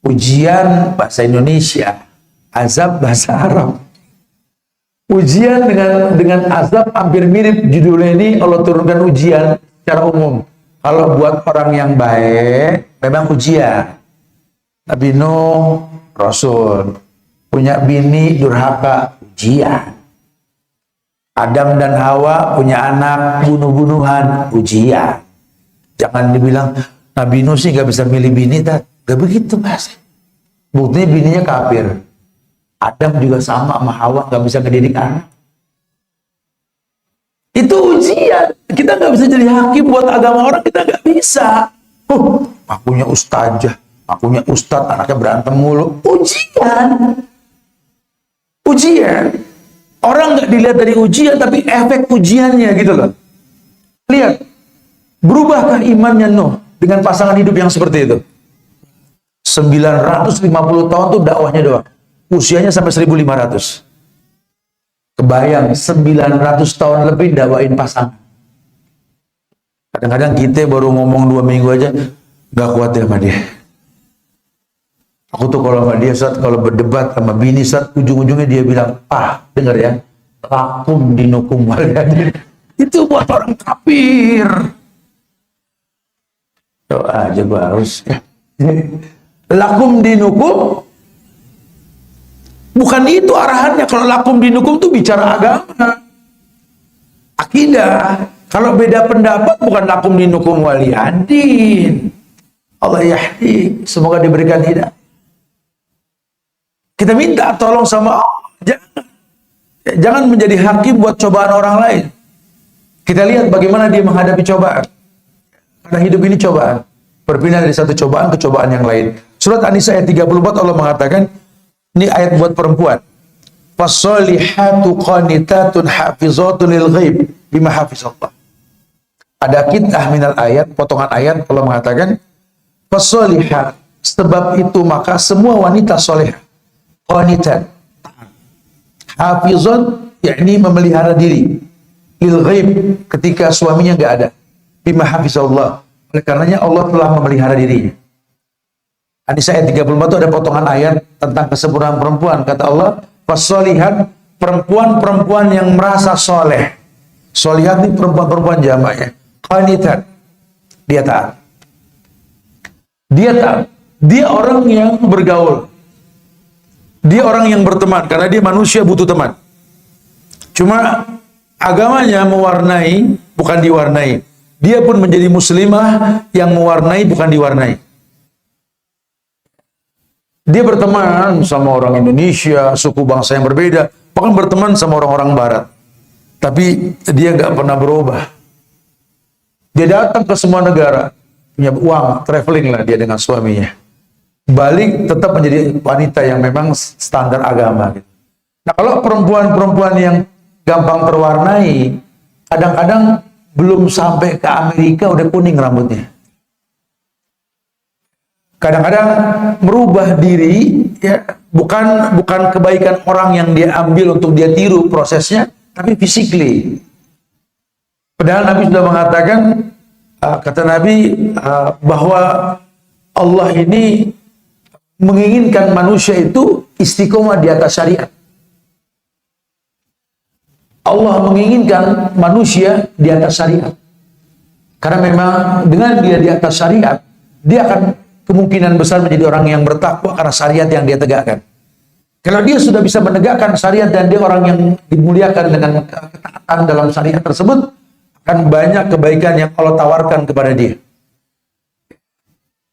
Ujian bahasa Indonesia, azab bahasa Arab. Ujian dengan azab hampir mirip. Judulnya ini Allah turunkan ujian secara umum. Kalau buat orang yang baik, memang ujian. Nabi Nuh, Rasul. Punya bini durhaka, ujian. Adam dan Hawa punya anak bunuh-bunuhan, ujian. Jangan dibilang Nabi Nuh sih gak bisa milih bini, gak begitu mas. Buktinya bininya kafir. Adam juga sama Hawa, gak bisa ngedidik anak. Itu ujian. Kita gak bisa jadi hakim buat agama orang, kita gak bisa. Akunya ustazah, akunya ustadz, anaknya berantem mulu. Ujian. Ujian. Orang nggak dilihat dari ujian, tapi efek ujiannya gitu loh. Lihat, berubahkah imannya Nuh dengan pasangan hidup yang seperti itu? 950 tahun tuh dakwahnya doang. Usianya sampai 1500. Kebayang 900 tahun lebih dakwain pasangan. Kadang-kadang kita baru ngomong 2 minggu aja nggak kuat ya sama dia. Aku tuh kalau sama dia saat kalau berdebat sama bini saat ujung-ujungnya dia bilang, dengar ya, lakum dinukum waliyadin. Itu buat orang kafir. Doa aja harus. Lakum dinukum, bukan itu arahannya. Kalau lakum dinukum tuh bicara agama, akidah. Kalau beda pendapat bukan lakum dinukum waliyadin. Allah yahdi, semoga diberikan hidayah. Kita minta tolong sama Allah. Jangan menjadi hakim buat cobaan orang lain. Kita lihat bagaimana dia menghadapi cobaan. Karena hidup ini cobaan. Berpindah dari satu cobaan ke cobaan yang lain. Surat An-Nisa ayat 34 Allah mengatakan, ini ayat buat perempuan. Fassolihatu qanitatun hafizatun lil ghaib bima hafizallah. Ada kitah minal ayat, potongan ayat Allah mengatakan, fassolihat, sebab itu maka semua wanita soleh qanitat, hafizat, yakni memelihara diri, lil ghaib, ketika suaminya nggak ada, bima hafizallah, oleh karenanya Allah telah memelihara dirinya. An-Nisa ayat 34 itu ada potongan ayat tentang kesempurnaan perempuan. Kata Allah, fassolihat, perempuan-perempuan yang merasa soleh. Solihat ini perempuan-perempuan jamaknya. Qanitat, dia taat. Dia taat. Dia orang yang bergaul. Dia orang yang berteman, karena dia manusia butuh teman. Cuma agamanya mewarnai, bukan diwarnai. Dia pun menjadi muslimah yang mewarnai, bukan diwarnai. Dia berteman sama orang Indonesia, suku bangsa yang berbeda, bahkan berteman sama orang-orang Barat. Tapi dia nggak pernah berubah. Dia datang ke semua negara, punya uang, traveling lah dia dengan suaminya. Balik tetap menjadi wanita yang memang standar agama. Nah, kalau perempuan-perempuan yang gampang terwarnai, kadang-kadang belum sampai ke Amerika udah kuning rambutnya. Kadang-kadang merubah diri, ya bukan kebaikan orang yang dia ambil untuk dia tiru prosesnya, tapi physically. Padahal Nabi sudah mengatakan, kata Nabi bahwa Allah ini menginginkan manusia itu istiqomah di atas syariat. Allah menginginkan manusia di atas syariat. Karena memang dengan dia di atas syariat, dia akan kemungkinan besar menjadi orang yang bertakwa karena syariat yang dia tegakkan. Kalau dia sudah bisa menegakkan syariat dan dia orang yang dimuliakan dengan ketaatan dalam syariat tersebut, akan banyak kebaikan yang Allah tawarkan kepada dia.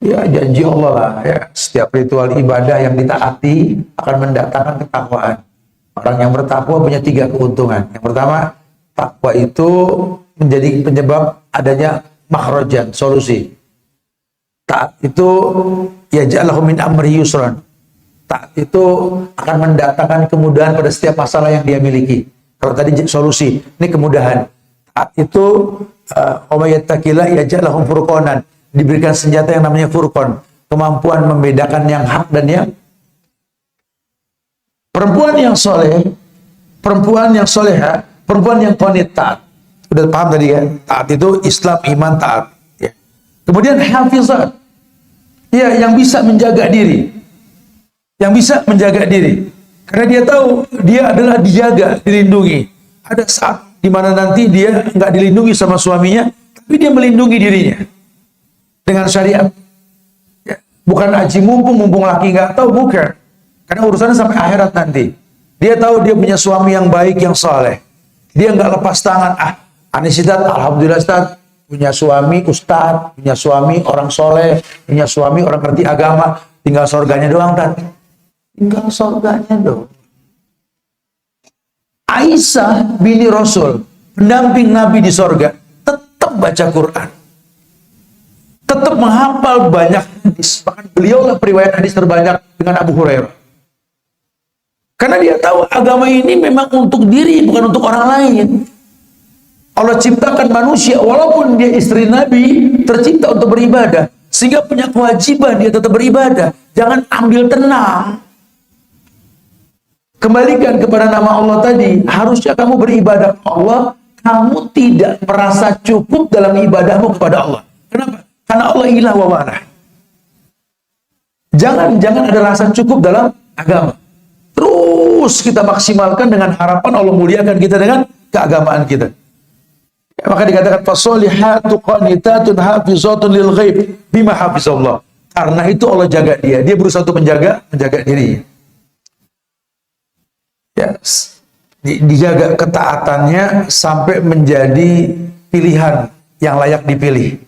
Ya, janji Allah lah, ya, setiap ritual ibadah yang ditaati akan mendatangkan ketakwaan. Orang yang bertakwa punya 3 keuntungan. Yang pertama, takwa itu menjadi penyebab adanya makhrajan, solusi. Taat itu ya ja'alahu min amri yusran. Taat itu akan mendatangkan kemudahan pada setiap masalah yang dia miliki. Kalau tadi solusi, ini kemudahan. Taat itu yattaqillah yaj'alahum furqanan. Diberikan senjata yang namanya furqan, kemampuan membedakan yang hak dan yang perempuan yang soleh, perempuan yang soleha, perempuan yang qanit taat. Udah paham tadi kan? Taat itu Islam, iman, taat. Ya. Kemudian hafizat, ya, yang bisa menjaga diri, yang bisa menjaga diri, karena dia tahu dia adalah dijaga, dilindungi. Ada saat dimana nanti dia nggak dilindungi sama suaminya, tapi dia melindungi dirinya dengan syariat. Ya. Bukan aji mumpung laki nggak tahu, bukan. Karena urusannya sampai akhirat nanti. Dia tahu dia punya suami yang baik, yang saleh. Dia nggak lepas tangan. Anisidat, alhamdulillah Ustaz, punya suami ustadz, punya suami orang soleh, punya suami orang ngerti agama, tinggal surganya doang, Ustaz. Tinggal surganya dong. Aisyah bini Rasul, pendamping Nabi di surga, tetap baca Quran. Tetap menghafal banyak hadis. Bahkan beliau lah periwayat hadis terbanyak dengan Abu Hurairah. Karena dia tahu agama ini memang untuk diri, bukan untuk orang lain. Allah ciptakan manusia, walaupun dia istri Nabi, tercipta untuk beribadah. Sehingga punya kewajiban dia tetap beribadah. Jangan ambil tenang. Kembalikan kepada nama Allah tadi. Harusnya kamu beribadah kepada Allah. Kamu tidak merasa cukup dalam ibadahmu kepada Allah. Kenapa? Karena Allah ilah wa wa'ala. Jangan ada rasa cukup dalam agama. Terus kita maksimalkan dengan harapan Allah muliakan kita dengan keagamaan kita. Ya, maka dikatakan fasolihatu qanitatun hafizatun lil ghaib bima hafizallah. Karena itu Allah jaga dia. Dia berusaha untuk menjaga diri. Ya, dijaga ketaatannya sampai menjadi pilihan yang layak dipilih.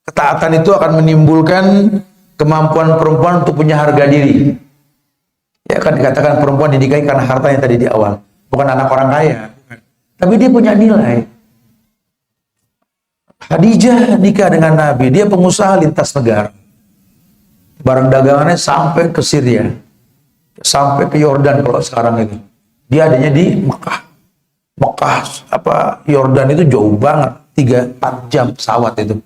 Ketaatan itu akan menimbulkan kemampuan perempuan untuk punya harga diri. Ya kan dikatakan perempuan dinikahi karena hartanya tadi di awal, bukan anak orang kaya, tapi dia punya nilai. Khadijah nikah dengan Nabi, dia pengusaha lintas negara, barang dagangannya sampai ke Syria, sampai ke Yordan kalau sekarang itu. Dia adanya di Mekah, Yordan itu jauh banget, 3-4 jam pesawat itu,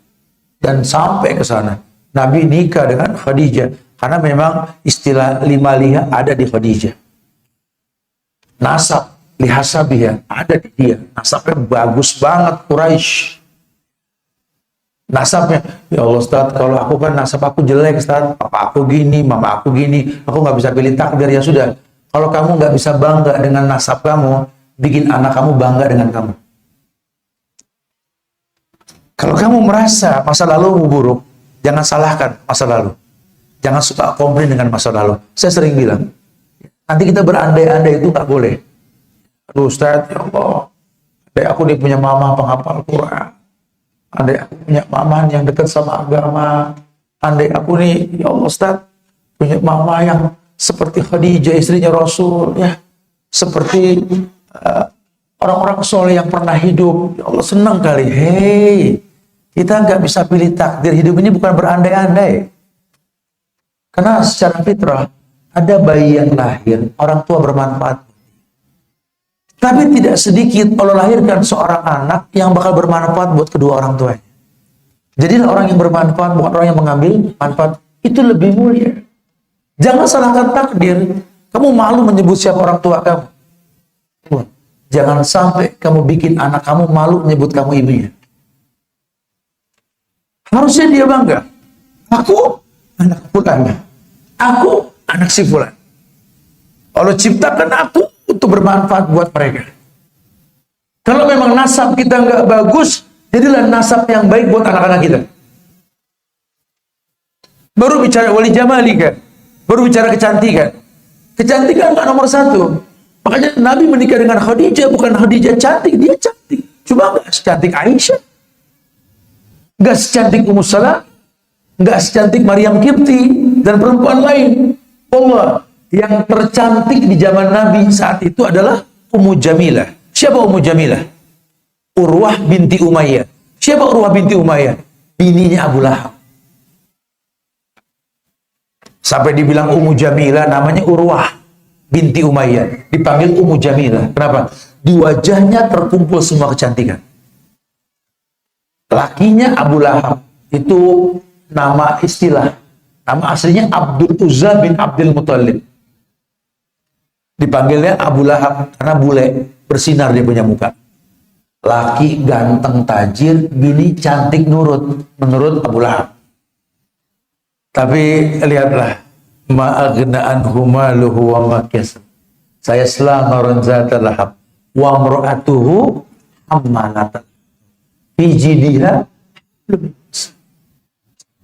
dan sampai ke sana. Nabi nikah dengan Khadijah. Karena memang istilah 5 liha ada di Khadijah. Nasab, lihasabiha, ada di dia. Nasabnya bagus banget, Quraisy. Nasabnya, ya Allah Ustaz, kalau aku kan nasab aku jelek Ustaz. Papa aku gini, mama aku gini. Aku nggak bisa pilih takdir, ya sudah. Kalau kamu nggak bisa bangga dengan nasab kamu, bikin anak kamu bangga dengan kamu. Kalau kamu merasa masa lalu buruk, jangan salahkan masa lalu. Jangan suka komplain dengan masa lalu. Saya sering bilang, nanti kita berandai-andai itu nggak boleh. Aduh Ustaz, ya Allah, adek aku nih punya mama penghafal Quran, adek aku punya mama yang dekat sama agama, adek aku nih, ya Allah Ustaz, punya mama yang seperti Khadijah istrinya Rasul, ya, seperti orang-orang soleh yang pernah hidup. Ya Allah, senang kali. Hei, kita nggak bisa pilih takdir. Hidup ini bukan berandai-andai. Karena secara fitrah, ada bayi yang lahir, orang tua bermanfaat. Tapi tidak sedikit Allah lahirkan seorang anak yang bakal bermanfaat buat kedua orang tuanya. Jadilah orang yang bermanfaat, bukan orang yang mengambil manfaat. Itu lebih mulia. Jangan salahkan takdir. Kamu malu menyebut siapa orang tua kamu. Jangan sampai kamu bikin anak kamu malu menyebut kamu ibunya. Harusnya dia bangga. Aku anak fulan. Aku anak si fulan. Allah ciptakan aku untuk bermanfaat buat mereka. Kalau memang nasab kita nggak bagus, jadilah nasab yang baik buat anak-anak kita. Baru bicara wali jamali kan, baru bicara kecantikan. Kecantikan nggak nomor satu. Makanya Nabi menikah dengan Khadijah, bukan Khadijah cantik, dia cantik. Cuma nggak secantik Aisyah, nggak secantik Ummu Salam, nggak secantik Maryam Qibti dan perempuan lain. Allah yang tercantik di zaman Nabi saat itu adalah Ummu Jamilah. Siapa Ummu Jamilah? Urwah binti Umayyah. Siapa Urwah binti Umayyah? Bininya Abu Lahab. Sampai dibilang Ummu Jamilah, namanya Urwah binti Umayyah, dipanggil Ummu Jamilah. Kenapa? Di wajahnya terkumpul semua kecantikan. Lakinya Abu Lahab itu nama istilah. Nama aslinya Abdul Uzza bin Abdul Muthalib. Dipanggilnya Abu Lahab karena bule, bersinar dia punya muka. Laki ganteng tajir, bini cantik nurut, menurut Abu Lahab. Tapi lihatlah, ma'aghna'an humaluhu wa makiyas. Saya selama zata lahab wa mra'atuhu hammalatan fi jidha.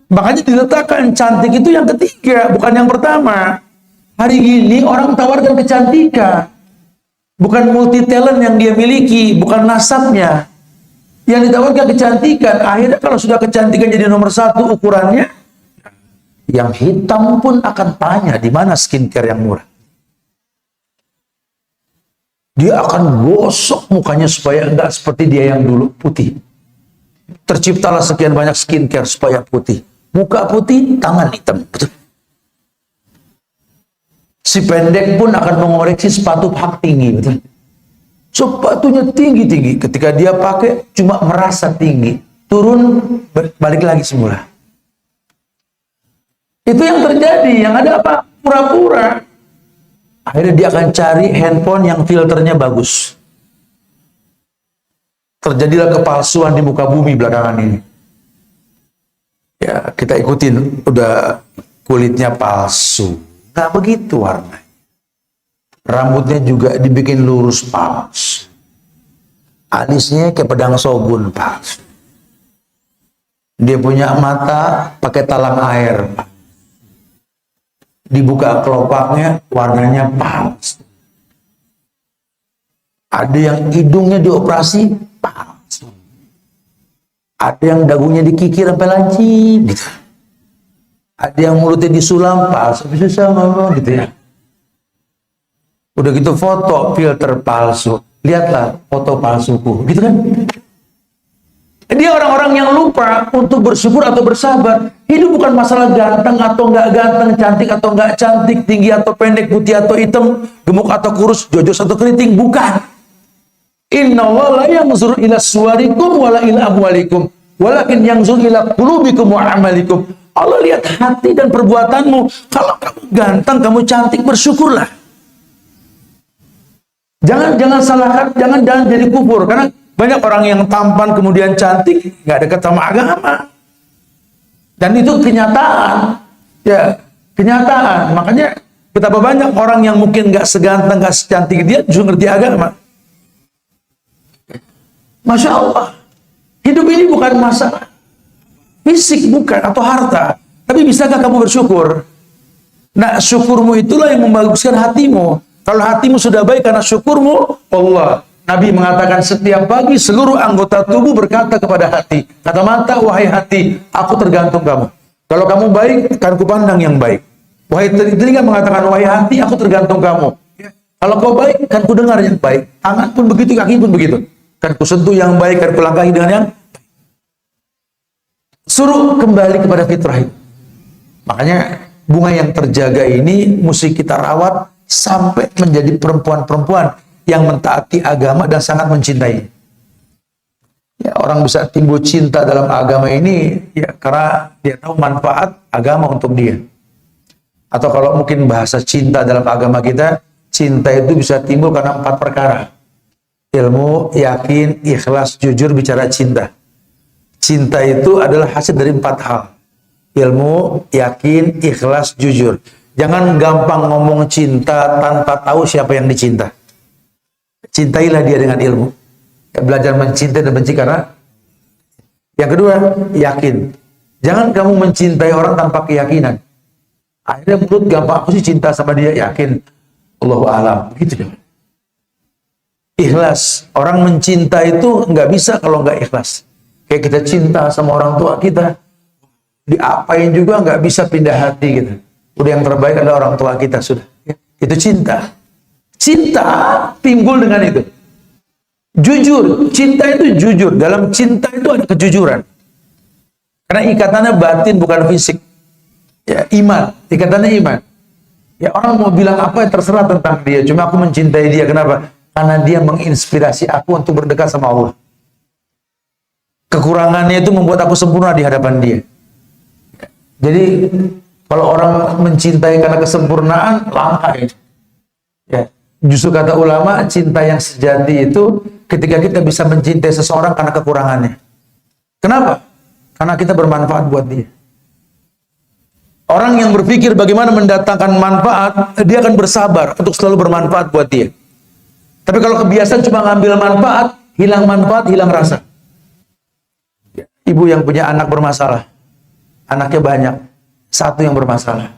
Makanya diletakkan cantik itu yang ketiga, bukan yang pertama. Hari ini orang tawarkan kecantikan, bukan multi talent yang dia miliki, bukan nasabnya. Yang ditawarkan kecantikan. Akhirnya kalau sudah kecantikan jadi nomor satu ukurannya, yang hitam pun akan tanya di mana skincare yang murah. Dia akan gosok mukanya supaya enggak seperti dia yang dulu putih. Terciptalah sekian banyak skincare supaya putih. Muka putih, tangan hitam. Betul. Si pendek pun akan mengoreksi sepatu hak tinggi. Betul. Sepatunya tinggi-tinggi. Ketika dia pakai cuma merasa tinggi. Turun, balik lagi semula. Itu yang terjadi. Yang ada apa? Pura-pura. Akhirnya dia akan cari handphone yang filternya bagus. Terjadilah kepalsuan di muka bumi belakangan ini. Ya, kita ikutin. Udah kulitnya palsu. Nggak begitu warnanya. Rambutnya juga dibikin lurus palsu. Alisnya kayak pedang shogun palsu. Dia punya mata pakai talang air. Dibuka kelopaknya, warnanya palsu. Ada yang hidungnya dioperasi, palsu. Ada yang dagunya dikikir sampai lancip, gitu. Ada yang mulutnya disulam, palsu. Bisa sama, gitu ya. Udah gitu foto, filter palsu. Lihatlah foto palsuku, gitu kan. Dia orang-orang yang lupa untuk bersyukur atau bersabar. Hidup bukan masalah ganteng atau nggak ganteng, cantik atau nggak cantik, tinggi atau pendek, putih atau hitam, gemuk atau kurus, jojos atau keriting. Bukan. Inna Allah la yanzur ila suwarikum wala ila amwalikum, walakin yanzur ila qulubikum wa amalikum. Allah lihat hati dan perbuatanmu. Kalau kamu ganteng, kamu cantik, bersyukurlah. Jangan salahkan, jangan jadi kufur. Karena banyak orang yang tampan kemudian cantik, nggak dekat sama agama. Dan itu kenyataan. Ya, kenyataan. Makanya betapa banyak orang yang mungkin nggak seganteng, nggak secantik dia, justru ngerti agama. Masya Allah. Hidup ini bukan masalah fisik, bukan, atau harta. Tapi bisakah kamu bersyukur? Nah, syukurmu itulah yang membaguskan hatimu. Kalau hatimu sudah baik karena syukurmu, Allah. Nabi mengatakan setiap pagi seluruh anggota tubuh berkata kepada hati. Kata mata, wahai hati, aku tergantung kamu. Kalau kamu baik, akan kupandang yang baik. Wahai telinga mengatakan, wahai hati, aku tergantung kamu. Kalau kau baik, kan ku dengar yang baik. Tangan pun begitu, kaki pun begitu. Kan ku sentuh yang baik, kan ku langkahi dengan yang baik. Suruh kembali kepada fitrah itu. Makanya bunga yang terjaga ini mesti kita rawat sampai menjadi perempuan-perempuan yang mentaati agama dan sangat mencintai. Ya, orang bisa timbul cinta dalam agama ini ya karena dia tahu manfaat agama untuk dia. Atau kalau mungkin bahasa cinta dalam agama kita, cinta itu bisa timbul karena 4 perkara. Ilmu, yakin, ikhlas, jujur, bicara cinta. Cinta itu adalah hasil dari 4 hal. Ilmu, yakin, ikhlas, jujur. Jangan gampang ngomong cinta tanpa tahu siapa yang dicinta. Cintailah dia dengan ilmu. Belajar mencintai dan benci karena. Yang kedua, yakin. Jangan kamu mencintai orang tanpa keyakinan. Akhirnya menurut gampang, aku sih cinta sama dia, yakin. Allahu a'lam. Begitu dong. Ikhlas. Orang mencinta itu nggak bisa kalau nggak ikhlas. Kayak kita cinta sama orang tua kita, diapain juga nggak bisa pindah hati gitu. Udah yang terbaik adalah orang tua kita sudah. Itu cinta. Cinta timbul dengan itu. Jujur, cinta itu jujur. Dalam cinta itu ada kejujuran. Karena ikatannya batin bukan fisik. Ya, iman, ikatannya iman. Ya orang mau bilang apa yang terserah tentang dia. Cuma aku mencintai dia. Kenapa? Karena dia menginspirasi aku untuk berdekat sama Allah. Kekurangannya itu membuat aku sempurna di hadapan dia. Jadi kalau orang mencintai karena kesempurnaan, langka itu. Ya. Justru kata ulama, cinta yang sejati itu ketika kita bisa mencintai seseorang karena kekurangannya. Kenapa? Karena kita bermanfaat buat dia. Orang yang berpikir bagaimana mendatangkan manfaat, dia akan bersabar untuk selalu bermanfaat buat dia. Tapi kalau kebiasaan cuma ngambil manfaat, hilang rasa. Ibu yang punya anak bermasalah, anaknya banyak, satu yang bermasalah,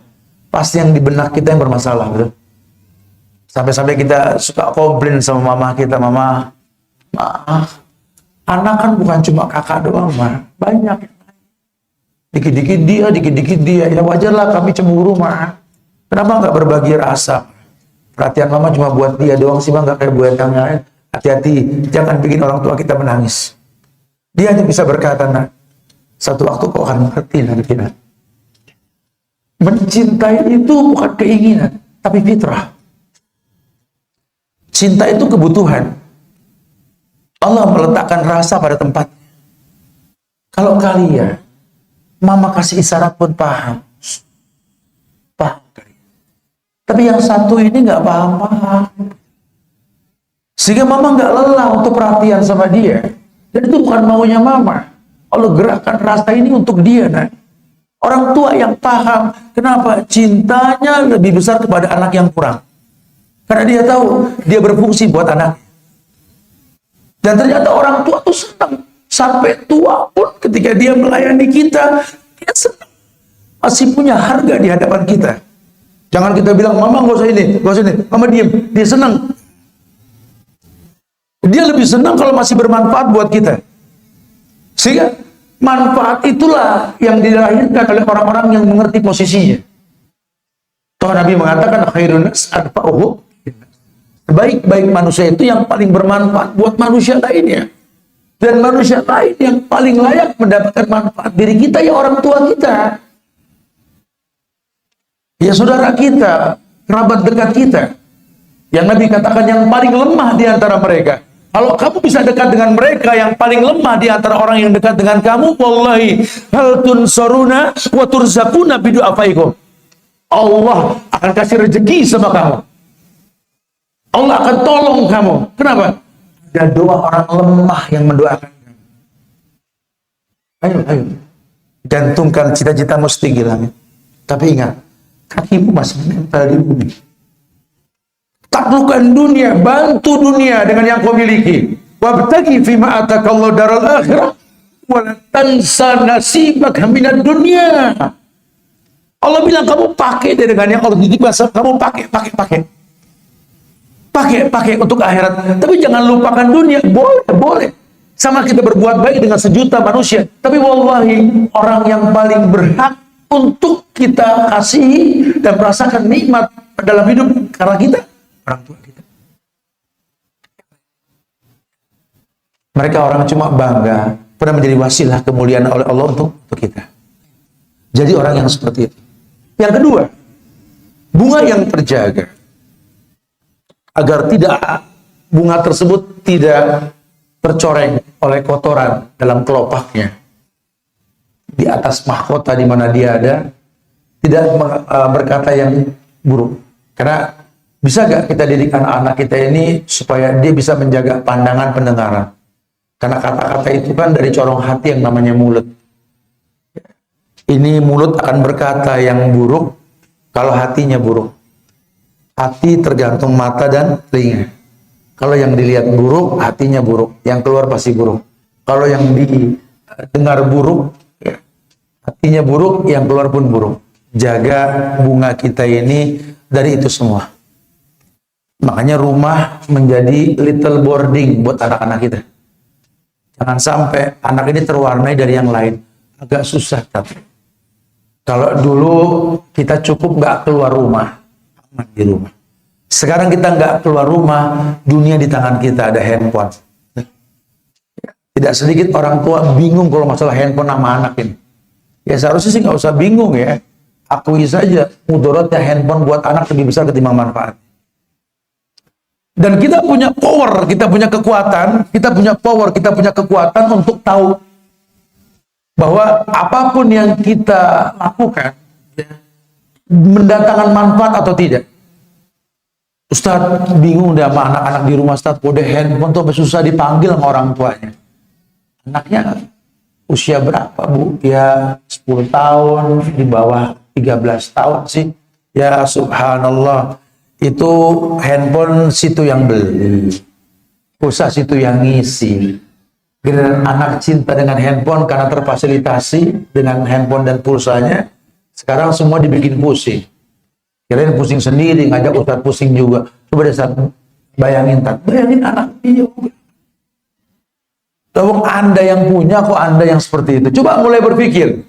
pasti yang di benak kita yang bermasalah, betul? Sampai-sampai kita suka komplain sama mama kita, mama, maaf, anak kan bukan cuma kakak doang, ma, banyak. Dikit-dikit dia, ya wajarlah kami cemburu, ma. Kenapa nggak berbagi rasa? Perhatian mama cuma buat dia doang sih, ma, nggak kayak buat yang lain. Hati-hati, jangan bikin orang tua kita menangis. Dia hanya bisa berkata, nah, satu waktu kau akan mengerti nanti. Mencintai itu bukan keinginan, tapi fitrah. Cinta itu kebutuhan. Allah meletakkan rasa pada tempatnya. Kalau kalian, mama kasih isyarat pun paham. Paham kalian. Tapi yang satu ini nggak paham. Sehingga mama nggak lelah untuk perhatian sama dia. Dan itu bukan maunya mama. Allah gerakkan rasa ini untuk dia. Nah. Orang tua yang paham. Kenapa? Cintanya lebih besar kepada anak yang kurang. Karena dia tahu dia berfungsi buat anak. Dan ternyata orang tua tuh senang. Sampai tua pun ketika dia melayani kita, dia senang. Masih punya harga di hadapan kita. Jangan kita bilang, mama nggak usah ini, nggak usah ini. Mama diem. Dia senang. Dia lebih senang kalau masih bermanfaat buat kita. Sehingga manfaat itulah yang dilahirkan oleh orang-orang yang mengerti posisinya. Toh Nabi mengatakan khairun nas anfa'uhum. Baik-baik manusia itu yang paling bermanfaat buat manusia lainnya. Dan manusia lain yang paling layak mendapatkan manfaat diri kita ya orang tua kita. Ya saudara kita, kerabat dekat kita. Yang Nabi katakan yang paling lemah di antara mereka. Kalau kamu bisa dekat dengan mereka yang paling lemah di antara orang yang dekat dengan kamu, wallahi hal tunsaruna wa turzakuna bidu'afaikum. Allah akan kasih rezeki sama kamu. Allah akan tolong kamu. Kenapa? Ada doa orang lemah yang mendoakan kamu. Ayo. Gantungkan cita-citamu setinggi langit. Tapi ingat, kakimu masih menempel di bumi. Taklukkan dunia, bantu dunia dengan yang kau miliki. Wabtaghi fima atakallahu daral akhirah wa la tansa nasibaka minad dunya. Allah bilang kamu pakai dengan yang Allah titip, kamu pakai. pakai untuk akhirat. Tapi jangan lupakan dunia. Boleh. Sama kita berbuat baik dengan sejuta manusia. Tapi wallahi, orang yang paling berhak untuk kita kasihi dan merasakan nikmat dalam hidup karena kita, orang tua kita. Mereka orang cuma bangga pernah menjadi wasilah kemuliaan oleh Allah untuk kita. Jadi orang yang seperti itu. Yang kedua, bunga yang terjaga agar bunga tersebut tidak tercoreng oleh kotoran dalam kelopaknya di atas mahkota di mana dia ada, tidak berkata yang buruk. Karena bisa gak kita didik anak-anak kita ini supaya dia bisa menjaga pandangan pendengaran? Karena kata-kata itu kan dari corong hati yang namanya mulut. Ini mulut akan berkata yang buruk kalau hatinya buruk. Hati tergantung mata dan telinga. Kalau yang dilihat buruk, hatinya buruk. Yang keluar pasti buruk. Kalau yang didengar buruk, ya, hatinya buruk, yang keluar pun buruk. Jaga bunga kita ini dari itu semua. Makanya rumah menjadi little boarding buat anak-anak kita. Jangan sampai anak ini terwarnai dari yang lain. Agak susah tapi. Kalau dulu kita cukup nggak keluar rumah, aman di rumah. Sekarang kita nggak keluar rumah, dunia di tangan kita, ada handphone. Tidak sedikit orang tua bingung kalau masalah handphone sama anak ini. Ya seharusnya sih nggak usah bingung ya. Akui saja, mudaratnya handphone buat anak lebih besar ketimbang manfaat. Dan kita punya power, kita punya kekuatan untuk tahu bahwa apapun yang kita lakukan ya, mendatangkan manfaat atau tidak. Ustadz bingung deh sama anak-anak di rumah, Ustadz kode handphone tuh susah dipanggil sama orang tuanya. Anaknya usia berapa Bu? Ya 10 tahun, di bawah 13 tahun sih. Ya subhanallah, itu handphone situ yang beli, pulsa situ yang ngisi. Giliran anak cinta dengan handphone karena terfasilitasi dengan handphone dan pulsanya, sekarang semua dibikin pusing. Kirain pusing sendiri, ngajak Ustadz pusing juga. Coba deh saat bayangin anak dia. Tolong Anda yang punya, kok Anda yang seperti itu. Coba mulai berpikir.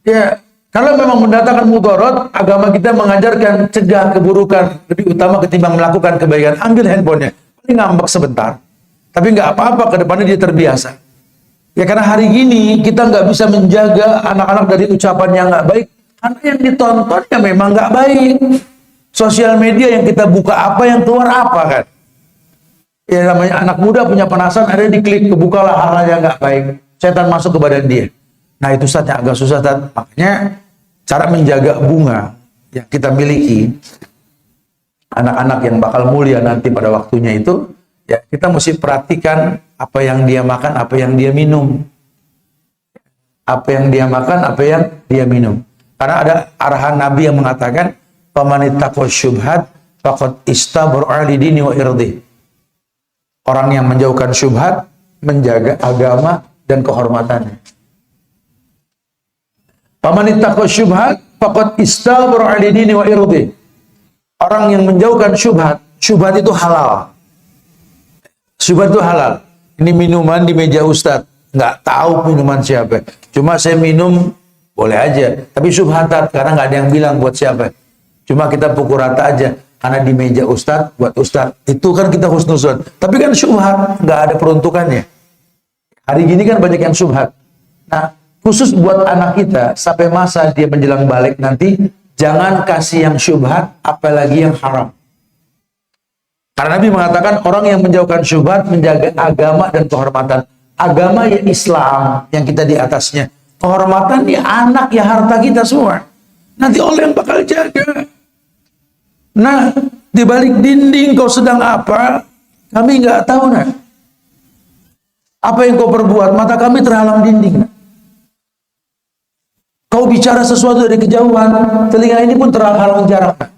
Ya, kalau memang mendatangkan mudarat, agama kita mengajarkan cegah keburukan lebih utama ketimbang melakukan kebaikan. Ambil handphonenya, paling ngambek sebentar. Tapi nggak apa-apa, ke depannya dia terbiasa. Ya karena hari ini kita nggak bisa menjaga anak-anak dari ucapan yang nggak baik. Karena yang ditonton ya memang nggak baik. Sosial media yang kita buka apa, yang keluar apa kan. Ya namanya anak muda punya penasaran, ada diklik, kebukalah hal-hal yang nggak baik. Setan masuk ke badan dia. Nah itu saatnya agak susah. Makanya cara menjaga bunga yang kita miliki, anak-anak yang bakal mulia nanti pada waktunya itu, ya kita mesti perhatikan apa yang dia makan, apa yang dia minum. Apa yang dia makan, apa yang dia minum. Karena ada arahan Nabi yang mengatakan, "Famanittaqo syubhat faqad istabra li dini wa irdi." Orang yang menjauhkan syubhat menjaga agama dan kehormatannya. Famanittaqo syubhat faqad istabra li dini wa irdi. Orang yang menjauhkan syubhat, syubhat itu halal. Syubhat itu halal. Ini minuman di meja Ustadz, nggak tahu minuman siapa. Cuma saya minum boleh aja, tapi syubhatat karena nggak ada yang bilang buat siapa. Cuma kita pukul rata aja karena di meja Ustadz buat Ustadz. Itu kan kita husnuzon. Tapi kan syubhat nggak ada peruntukannya. Hari gini kan banyak yang syubhat. Nah, khusus buat anak kita sampai masa dia menjelang balik nanti, jangan kasih yang syubhat, apalagi yang haram. Karena Nabi mengatakan orang yang menjauhkan syubhat menjaga agama dan kehormatan. Agama ya Islam yang kita di atasnya. Kehormatan ya anak ya harta kita semua. Nanti Allah yang bakal jaga. Nah, di balik dinding kau sedang apa? Kami nggak tahu, nak. Apa yang kau perbuat? Mata kami terhalang dinding. Nak. Kau bicara sesuatu dari kejauhan, telinga ini pun terhalang jarak. Nak.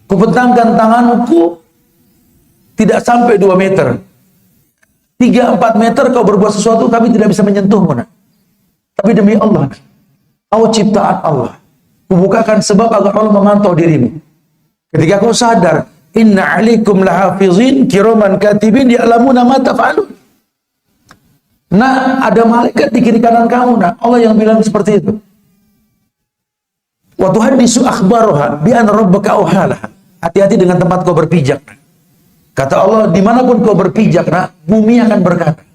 Kubentangkan tanganku tidak sampai 2 meter. 3-4 meter kau berbuat sesuatu, kami tidak bisa menyentuhmu. Nak. Tapi demi Allah, kau ciptaan Allah. Kubukakan sebab agar Allah memantau dirimu. Ketika kau sadar, Inna alaikum lahafizin kiraman katibin ya'lamuna ma taf'alun. Nah, ada malaikat di kiri kanan kamu, nah. Allah yang bilang seperti itu. Wa tuhaddisu akhbaraha bi anna rabbaka awhalaha. Hati-hati dengan tempat kau berpijak. Kata Allah, dimanapun kau berpijak, nah, bumi akan berkata.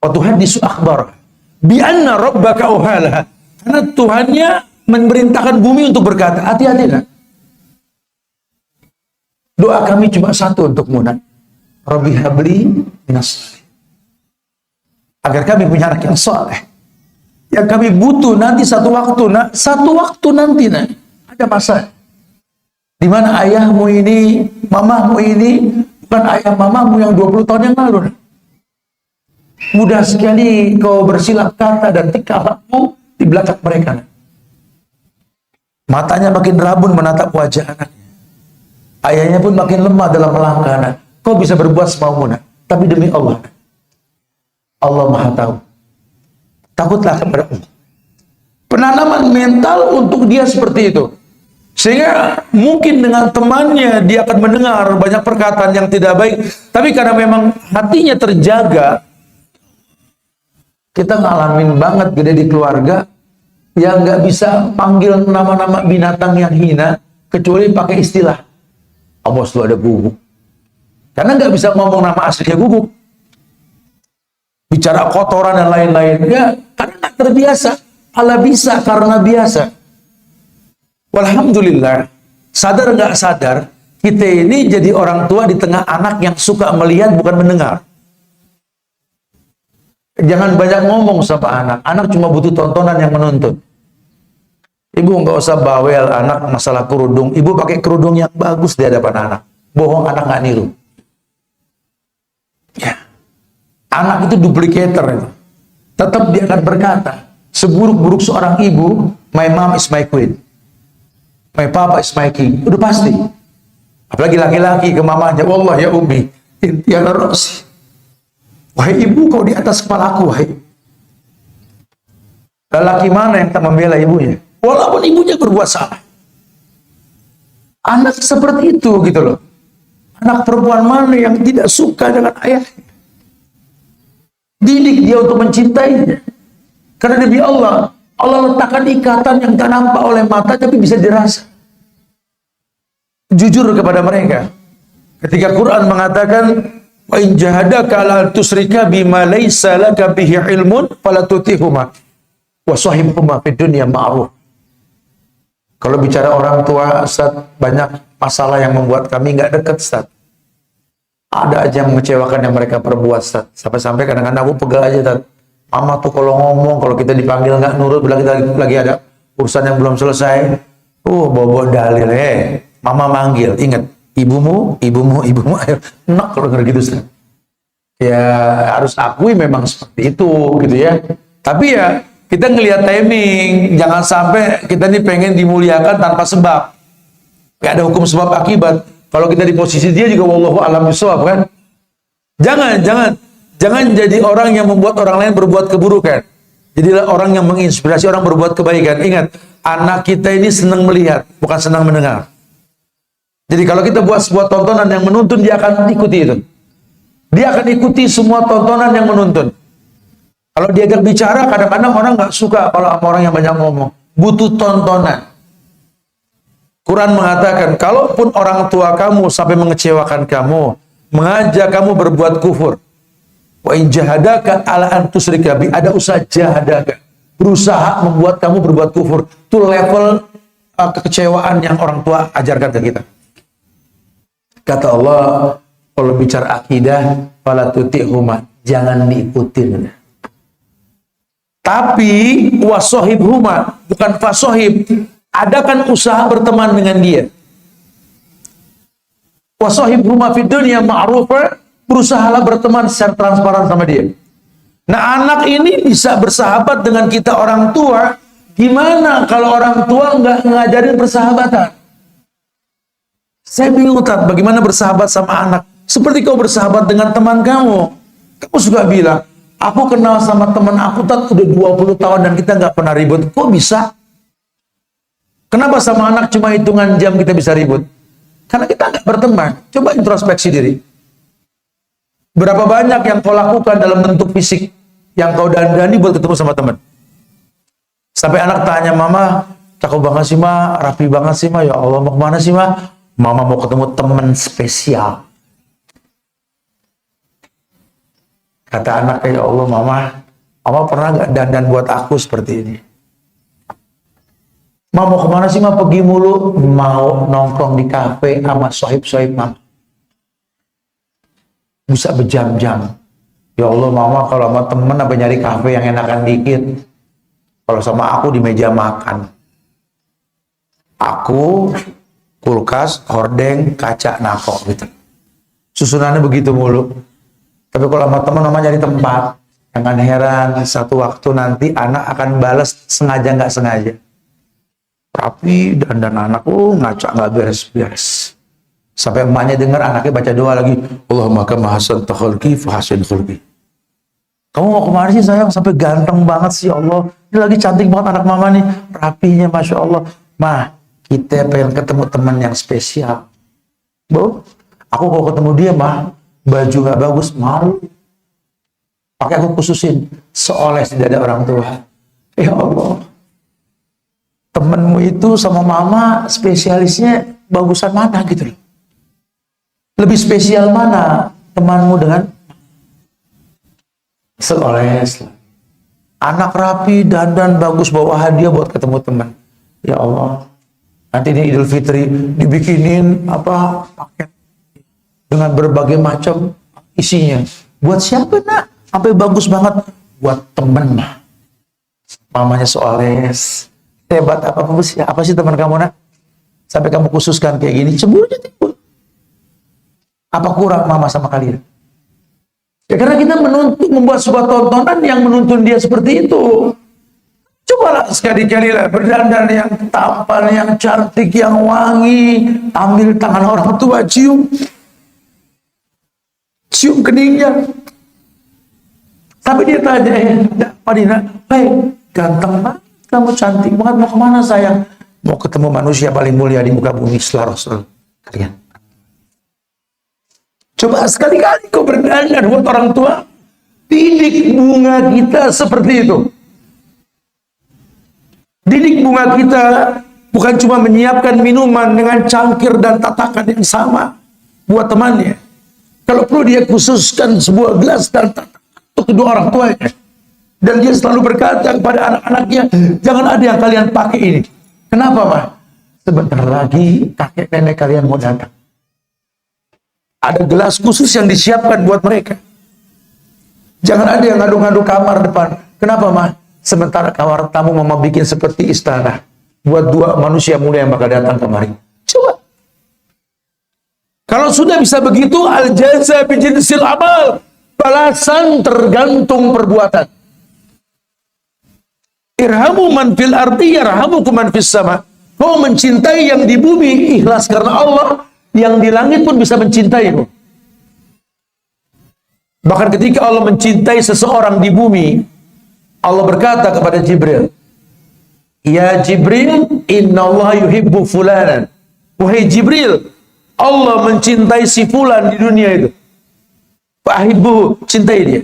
Wa tuhaddisu akhbaraha bi anna rabbaka awhalaha. Karena Tuhannya memerintahkan bumi untuk berkata. Hati-hati, nah. Doa kami cuma satu untukmu, nah. Rabbi habli minas, agar kami punya anak yang soleh. Yang kami butuh nanti satu waktu nanti, nah, ada masa di mana ayahmu ini, mamahmu ini bukan ayah mamamu yang 20 tahun yang lalu. Nah. Mudah sekali kau bersilap kata dan tingkah laku di belakang mereka. Nah. Matanya makin rabun menatap wajah anaknya. Ayahnya pun makin lemah dalam melangkah. Nah. Kau bisa berbuat semaumu, nah. Tapi demi Allah, nah. Allah Maha Tahu. Takutlah kepada Allah. Penanaman mental untuk dia seperti itu. Sehingga mungkin dengan temannya dia akan mendengar banyak perkataan yang tidak baik. Tapi karena memang hatinya terjaga, kita ngalamin banget gede di keluarga yang nggak bisa panggil nama-nama binatang yang hina kecuali pakai istilah. Awas lu ada guguk. Karena nggak bisa ngomong nama aslinya guguk. Bicara kotoran dan lain-lain, ya karena nggak terbiasa. Allah bisa karena biasa. Walhamdulillah, sadar nggak sadar, kita ini jadi orang tua di tengah anak yang suka melihat bukan mendengar. Jangan banyak ngomong sama anak. Anak cuma butuh tontonan yang menuntun. Ibu nggak usah bawel anak masalah kerudung. Ibu pakai kerudung yang bagus di hadapan anak. Bohong anak nggak niru. Ya. Anak itu duplikator itu. Tetap dia akan berkata, seburuk-buruk seorang ibu, my mom is my queen. My papa is my king. Udah pasti. Apalagi laki-laki ke mamanya, wallah ya ummi, intiana rosi. Wahai ibu, kau di atas kepalaku, wahai. Lelaki mana yang tak membela ibunya? Walaupun ibunya berbuat salah. Anak seperti itu gitu loh. Anak perempuan mana yang tidak suka dengan ayahnya? Didik dia untuk mencintainya. Karena demi Allah, Allah letakkan ikatan yang tak nampak oleh mata tapi bisa dirasa. Jujur kepada mereka. Ketika Quran mengatakan, wa in jahadaka la tusyrika bima laysa laka bihi ilmun fala tutihuma wa sahibhuma fid dunya ma'ruf. Kalau bicara orang tua, Ustaz, banyak masalah yang membuat kami nggak dekat, Ustaz. Ada aja yang mengecewakan yang mereka perbuat, Ustaz. Sampai-sampai kadang-kadang aku pegal aja, Ustaz. Mama tuh kalau ngomong, kalau kita dipanggil nggak nurut, lagi ada urusan yang belum selesai, bawa dalil, Mama manggil, ingat, ibumu, ayo, enak kalau gitu, Ustaz. Ya harus akui memang seperti itu, gitu ya. Tapi ya kita ngelihat timing, jangan sampai kita nih pengen dimuliakan tanpa sebab. Gak ada hukum sebab akibat. Kalau kita di posisi dia juga wallahu a'lam bishawab kan. Jangan jadi orang yang membuat orang lain berbuat keburukan. Jadilah orang yang menginspirasi orang berbuat kebaikan. Ingat, anak kita ini senang melihat, bukan senang mendengar. Jadi kalau kita buat sebuah tontonan yang menuntun, dia akan ikuti itu. Dia akan ikuti semua tontonan yang menuntun. Kalau diajak bicara, kadang-kadang orang nggak suka kalau sama orang yang banyak ngomong. Butuh tontonan. Quran mengatakan, kalaupun orang tua kamu sampai mengecewakan kamu, mengajak kamu berbuat kufur, wa in jahadaka ala an tusyrika bi, ada usaha jahadaka, berusaha membuat kamu berbuat kufur. Itu level kekecewaan yang orang tua ajarkan ke kita. Kata Allah, kalau bicara akidah, fala tuti'huma, jangan diikutin. Tapi wasohibhuma, bukan fasohib, adakan usaha berteman dengan dia. Wasohibhuma fid dunya ma'rufa, berusahalah berteman secara transparan sama dia. Nah, anak ini bisa bersahabat dengan kita orang tua. Gimana kalau orang tua nggak ngajarin persahabatan? Saya bingung, Tat, bagaimana bersahabat sama anak? Seperti kau bersahabat dengan teman kamu. Kamu suka bilang, aku kenal sama teman aku, Tat, udah 20 tahun dan kita nggak pernah ribut. Kok bisa? Kenapa sama anak cuma hitungan jam kita bisa ribut? Karena kita nggak berteman. Coba introspeksi diri. Berapa banyak yang kau lakukan dalam bentuk fisik yang kau dandani buat ketemu sama teman? Sampai anak tanya, mama, cakep banget sih ma, rapi banget sih ma, ya Allah mau kemana sih ma? Mama mau ketemu teman spesial. Kata anak, ya Allah mama pernah gak dandan buat aku seperti ini? Ma mau kemana sih ma? Pergi mulu, mau nongkrong di kafe sama sohib-sohib mama. Bisa berjam-jam. Ya Allah mama kalau sama temen apa nyari kafe yang enakan dikit. Kalau sama aku di meja makan. Aku kulkas, hordeng, kaca, nako gitu. Susunannya begitu mulu. Tapi kalau sama teman mama nyari tempat. Jangan heran satu waktu nanti anak akan balas sengaja nggak sengaja. Rapi dan anak ngaca nggak beres-beres. Sampai emaknya dengar anaknya baca doa lagi. Allahumma kama hasan takhalqi fa hasin khulqi. Kamu mau kemana sih sayang? Sampai ganteng banget sih Allah. Ini lagi cantik banget anak mama nih. Rapinya Masya Allah. Ma, kita pengen ketemu teman yang spesial. Bu, aku kalau ketemu dia mah, baju gak bagus, malu. Pakai aku khususin. Seoles tidak ada orang tua. Ya Allah. Temenmu itu sama mama spesialisnya bagusan mana gitu loh. Lebih spesial mana temanmu dengan seoles. Anak rapi, dandan bagus, bawa hadiah buat ketemu teman. Ya Allah. Nanti ini Idul Fitri dibikinin paket dengan berbagai macam isinya. Buat siapa nak? Sampai bagus banget buat temen mah. Mamanya seoles. Hebat apa sih teman kamu nak? Sampai kamu khususkan kayak gini, cemburunya timbul. Apa kurang mama sama kalian? Ya karena kita membuat sebuah tontonan yang menuntun dia seperti itu. Cobalah sekali-kali lah berdandan yang tampan, yang cantik, yang wangi. Ambil tangan orang tua, cium. Cium keningnya. Tapi dia tanya, Pak Dina, ganteng banget, kamu cantik banget, mau kemana sayang? Mau ketemu manusia paling mulia di muka bumi setelah Rasul kalian. Coba sekali-kali kau berdandan buat orang tua. Didik bunga kita seperti itu. Didik bunga kita bukan cuma menyiapkan minuman dengan cangkir dan tatakan yang sama buat temannya. Kalau perlu dia khususkan sebuah gelas dan tatakan untuk kedua orang tuanya. Dan dia selalu berkata kepada anak-anaknya, jangan ada yang kalian pakai ini. Kenapa, Pak? Sebentar lagi kakek nenek kalian mau datang. Ada gelas khusus yang disiapkan buat mereka. Jangan ada yang ngadu-ngadu kamar depan. Kenapa, Ma? Sementara kamar tamu mama bikin seperti istana. Buat dua manusia mulia yang bakal datang kemari. Coba. Kalau sudah bisa begitu, al-jaza bijinsil amal. Balasan tergantung perbuatan. Irhamu man fil ardi yarhamukum man fis sama. Kau mencintai yang di bumi ikhlas karena Allah. Yang di langit pun bisa mencintaimu. Bahkan ketika Allah mencintai seseorang di bumi, Allah berkata kepada Jibril, ya Jibril, inna Allah yuhibbu fulanan. Wahai Jibril, Allah mencintai si fulan di dunia itu. Fa'ahibbuhu, cintai dia.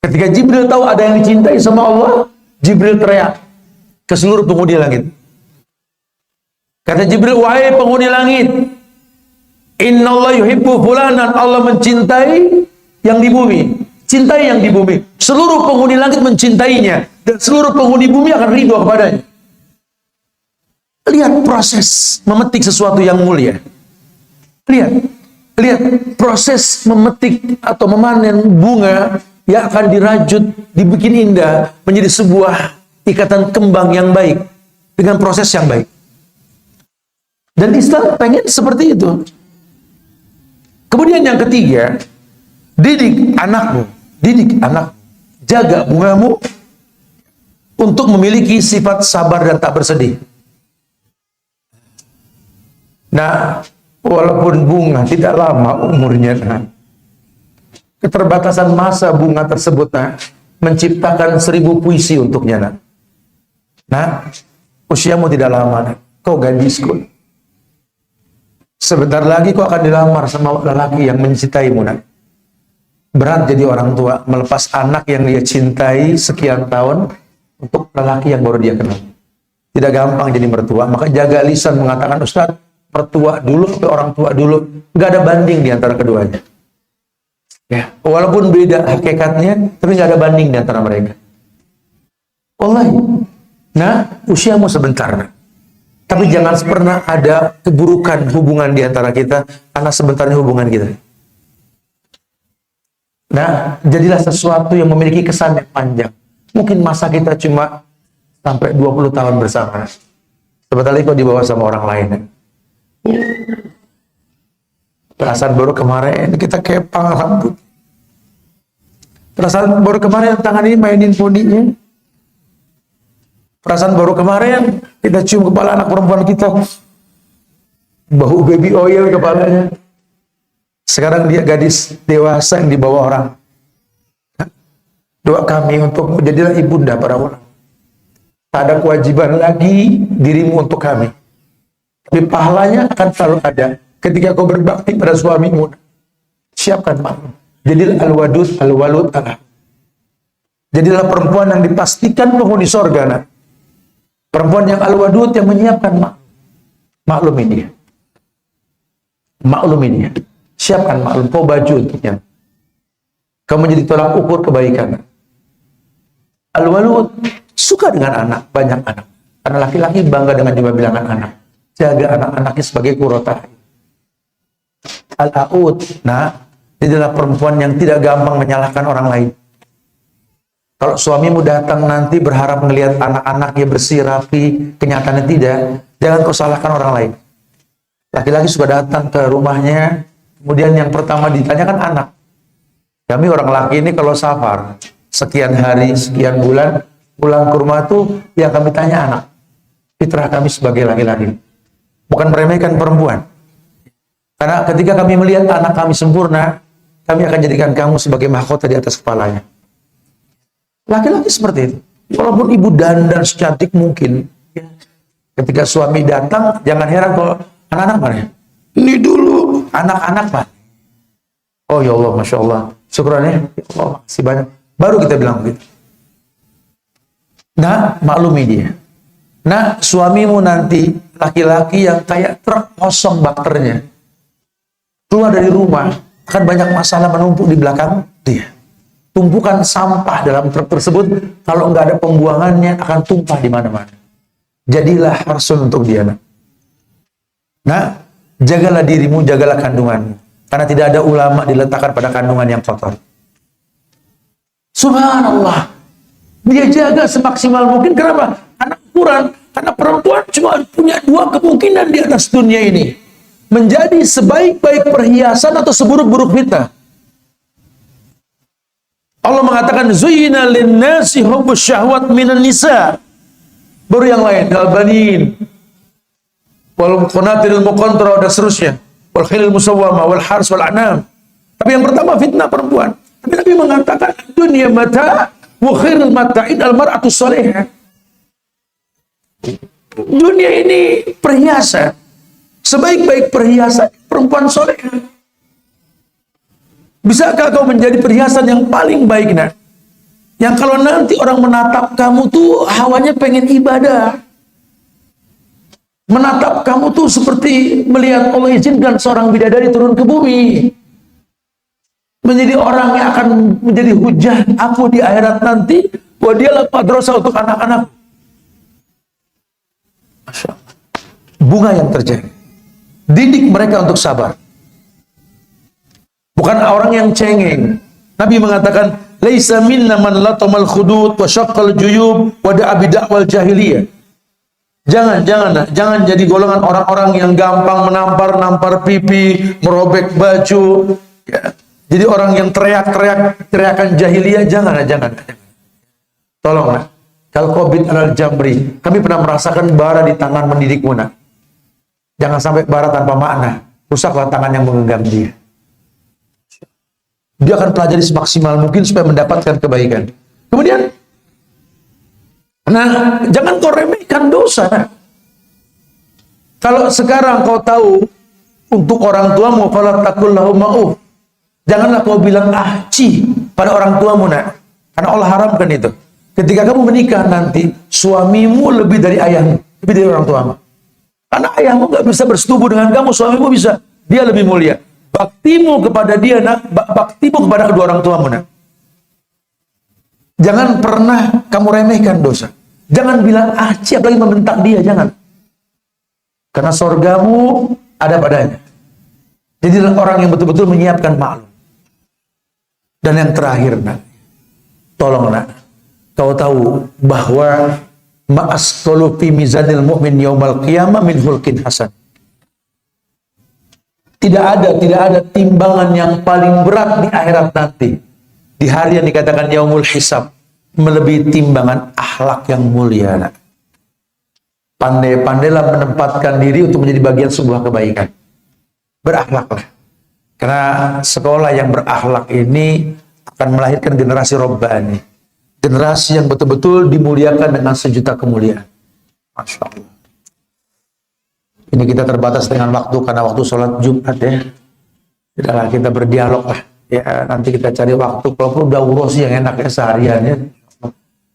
Ketika Jibril tahu ada yang dicintai sama Allah, Jibril teriak ke seluruh penghuni langit. Kata Jibril, wahai penghuni langit, innallaha yuhibbu fulanan, Allah mencintai yang di bumi. Cintai yang di bumi. Seluruh penghuni langit mencintainya. Dan seluruh penghuni bumi akan ridho kepadanya. Lihat proses memetik sesuatu yang mulia. Lihat proses memetik atau memanen bunga yang akan dirajut, dibikin indah, menjadi sebuah ikatan kembang yang baik. Dengan proses yang baik. Dan Islam pengen seperti itu. Kemudian yang ketiga, didik anakmu, jaga bungamu untuk memiliki sifat sabar dan tak bersedih. Nah, walaupun bunga tidak lama umurnya, keterbatasan masa bunga tersebut menciptakan 1000 puisi untuknya. Nah, usiamu tidak lama, kau gadisku. Sebentar lagi kau akan dilamar sama lelaki yang mencintaimu, nak. Berat jadi orang tua, melepas anak yang dia cintai sekian tahun untuk lelaki yang baru dia kenal. Tidak gampang jadi mertua, maka jaga lisan mengatakan, Ustaz, mertua dulu atau orang tua dulu. Nggak ada banding di antara keduanya. Ya, walaupun beda hakikatnya, tapi nggak ada banding di antara mereka. Wallahi. Nah, usiamu sebentar, nak. Tapi jangan pernah ada keburukan hubungan di antara kita, karena sebentarnya hubungan kita. Nah, jadilah sesuatu yang memiliki kesan yang panjang. Mungkin masa kita cuma sampai 20 tahun bersama. Sebentar lagi kok dibawa sama orang lain. Perasaan baru kemarin kita kepang rambut. Perasaan baru kemarin tangan ini mainin poninya. Perasaan baru kemarin kita cium kepala anak perempuan kita. Bau baby oil kepalanya. Sekarang dia gadis dewasa yang dibawa orang. Doa kami untuk jadilah ibunda para orang. Tak ada kewajiban lagi dirimu untuk kami. Tapi pahalanya akan selalu ada ketika kau berbakti pada suamimu. Siapkan maklum. Jadilah al-wadud, al-walud, Allah. Jadilah perempuan yang dipastikan penghuni sorga. Nah. Perempuan yang al-wadud yang menyiapkan maklumi dia. Maklumi dia. Siapkan maklum, kau baju untuknya. Kamu menjadi tolak ukur kebaikan. Al-walud suka dengan anak, banyak anak. Karena laki-laki bangga dengan jumlah bilangan anak. Jaga anak-anaknya sebagai kurota. Al-aud, nah, dia adalah perempuan yang tidak gampang menyalahkan orang lain. Kalau suamimu datang nanti berharap melihat anak-anaknya bersih, rapi, kenyataannya tidak, jangan kau salahkan orang lain. Laki-laki suka datang ke rumahnya, kemudian yang pertama ditanyakan anak. Kami orang laki ini kalau safar, sekian hari, sekian bulan, pulang ke rumah tuh yang kami tanya anak. Fitrah kami sebagai laki-laki. Bukan meremehkan perempuan. Karena ketika kami melihat anak kami sempurna, kami akan jadikan kamu sebagai mahkota di atas kepalanya. Laki-laki seperti itu. Walaupun ibu dandan secantik mungkin, ketika suami datang, jangan heran kalau anak-anak mana? Ini dulu, anak-anak mana? Oh ya Allah, Masya Allah. Syukuran ya. Ya Allah, makasih banyak. Baru kita bilang begitu. Nah, maklumi dia. Nah, suamimu nanti laki-laki yang kayak truk kosong bakternya. Keluar dari rumah, akan banyak masalah menumpuk di belakang dia. Tumpukan sampah dalam truk tersebut, kalau nggak ada pembuangannya, akan tumpah di mana-mana. Jadilah harsun untuk dia. Nah, jagalah dirimu, jagalah kandunganmu. Karena tidak ada ulama diletakkan pada kandungan yang kotor. Subhanallah. Dia jaga semaksimal mungkin. Kenapa? Karena ukuran. Karena perempuan cuma punya dua kemungkinan di atas dunia ini. Menjadi sebaik-baik perhiasan atau seburuk-buruk fitnah. Allah mengatakan zuyyina lin-nasi hubbus syahwat minan nisa. Baru yang lain, al-banin, wal qanatiril muqantara dan seterusnya, wal khilal musawwama wal hars wal anam. Tapi yang pertama fitnah perempuan. Tapi Nabi mengatakan dunia mata wa khairul mata'in al-mar'atu salihah. Dunia ini perhiasan. Sebaik-baik perhiasan perempuan salihah. Bisakah kau menjadi perhiasan yang paling baik, nak? Yang kalau nanti orang menatap kamu tuh hawanya pengen ibadah. Menatap kamu tuh seperti melihat Allah izinkan seorang bidadari turun ke bumi. Menjadi orang yang akan menjadi hujah aku di akhirat nanti. Bahwa dialah madrasah untuk anak-anak. Masya Allah. Bunga yang terjadi. Didik mereka untuk sabar. Bukan orang yang cengeng. Nabi mengatakan, "Laisa minna man latamal khudud wa syaqqal juyub wa da'a bid'awal jahiliyah." Jangan jadi golongan orang-orang yang gampang menampar pipi, merobek baju, ya. Jadi orang yang teriakan jahiliyah, jangan. Tolonglah. Kalau Covid alal jamri, kami pernah merasakan bara di tangan mendidikmu, nak. Jangan sampai bara tanpa makna. Rusaklah tangan yang menggenggam dia. Dia akan pelajari semaksimal mungkin supaya mendapatkan kebaikan. Kemudian, nah, jangan kau remehkan dosa. Nah. Kalau sekarang kau tahu untuk orang tuamu, fala taqul lahum ma'uf. Janganlah kau bilang ci pada orang tuamu, nak. Karena Allah haramkan itu. Ketika kamu menikah nanti, suamimu lebih dari ayahmu, lebih dari orang tuamu. Karena ayahmu nggak bisa bersetubuh dengan kamu, suamimu bisa. Dia lebih mulia. Baktimu kepada dia, nak, baktimu kepada kedua orang tuamu, nak. Jangan pernah kamu remehkan dosa. Jangan bilang ci, apalagi membentak dia, jangan. Karena sorgamu ada padanya. Jadi orang yang betul-betul menyiapkan maklum. Dan yang terakhir, nak, tolong, nak, kau tahu bahwa ma'asqalu fi mizanil mu'min yaumal qiyamah min hulkin hasan. Tidak ada timbangan yang paling berat di akhirat nanti. Di hari yang dikatakan yaumul hisab, melebihi timbangan akhlak yang mulia, nak. Pandai-pandailah menempatkan diri untuk menjadi bagian sebuah kebaikan. Berakhlaklah. Karena sekolah yang berakhlak ini akan melahirkan generasi robbani. Generasi yang betul-betul dimuliakan dengan sejuta kemuliaan. Masya Allah. Ini kita terbatas dengan waktu karena waktu sholat Jumat, ya. Sudahlah, kita berdialog lah. Ya, nanti kita cari waktu. Kalaupun udah urus yang enaknya seharian, ya.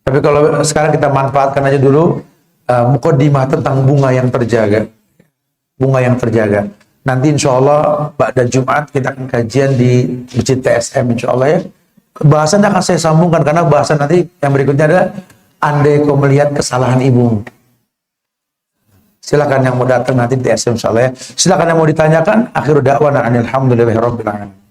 Tapi kalau sekarang kita manfaatkan aja dulu mukaddimah tentang bunga yang terjaga. Bunga yang terjaga. Nanti insya Allah pada Jumat kita akan kajian di Masjid TSM insya Allah, ya. Bahasan akan saya sambungkan karena bahasan nanti yang berikutnya adalah andai kau melihat kesalahan ibumu. Silakan yang mau datang nanti di TSM insya Allah, ya. Silakan yang mau ditanyakan. Akhiru da'wana alhamdulillahirabbil alamin.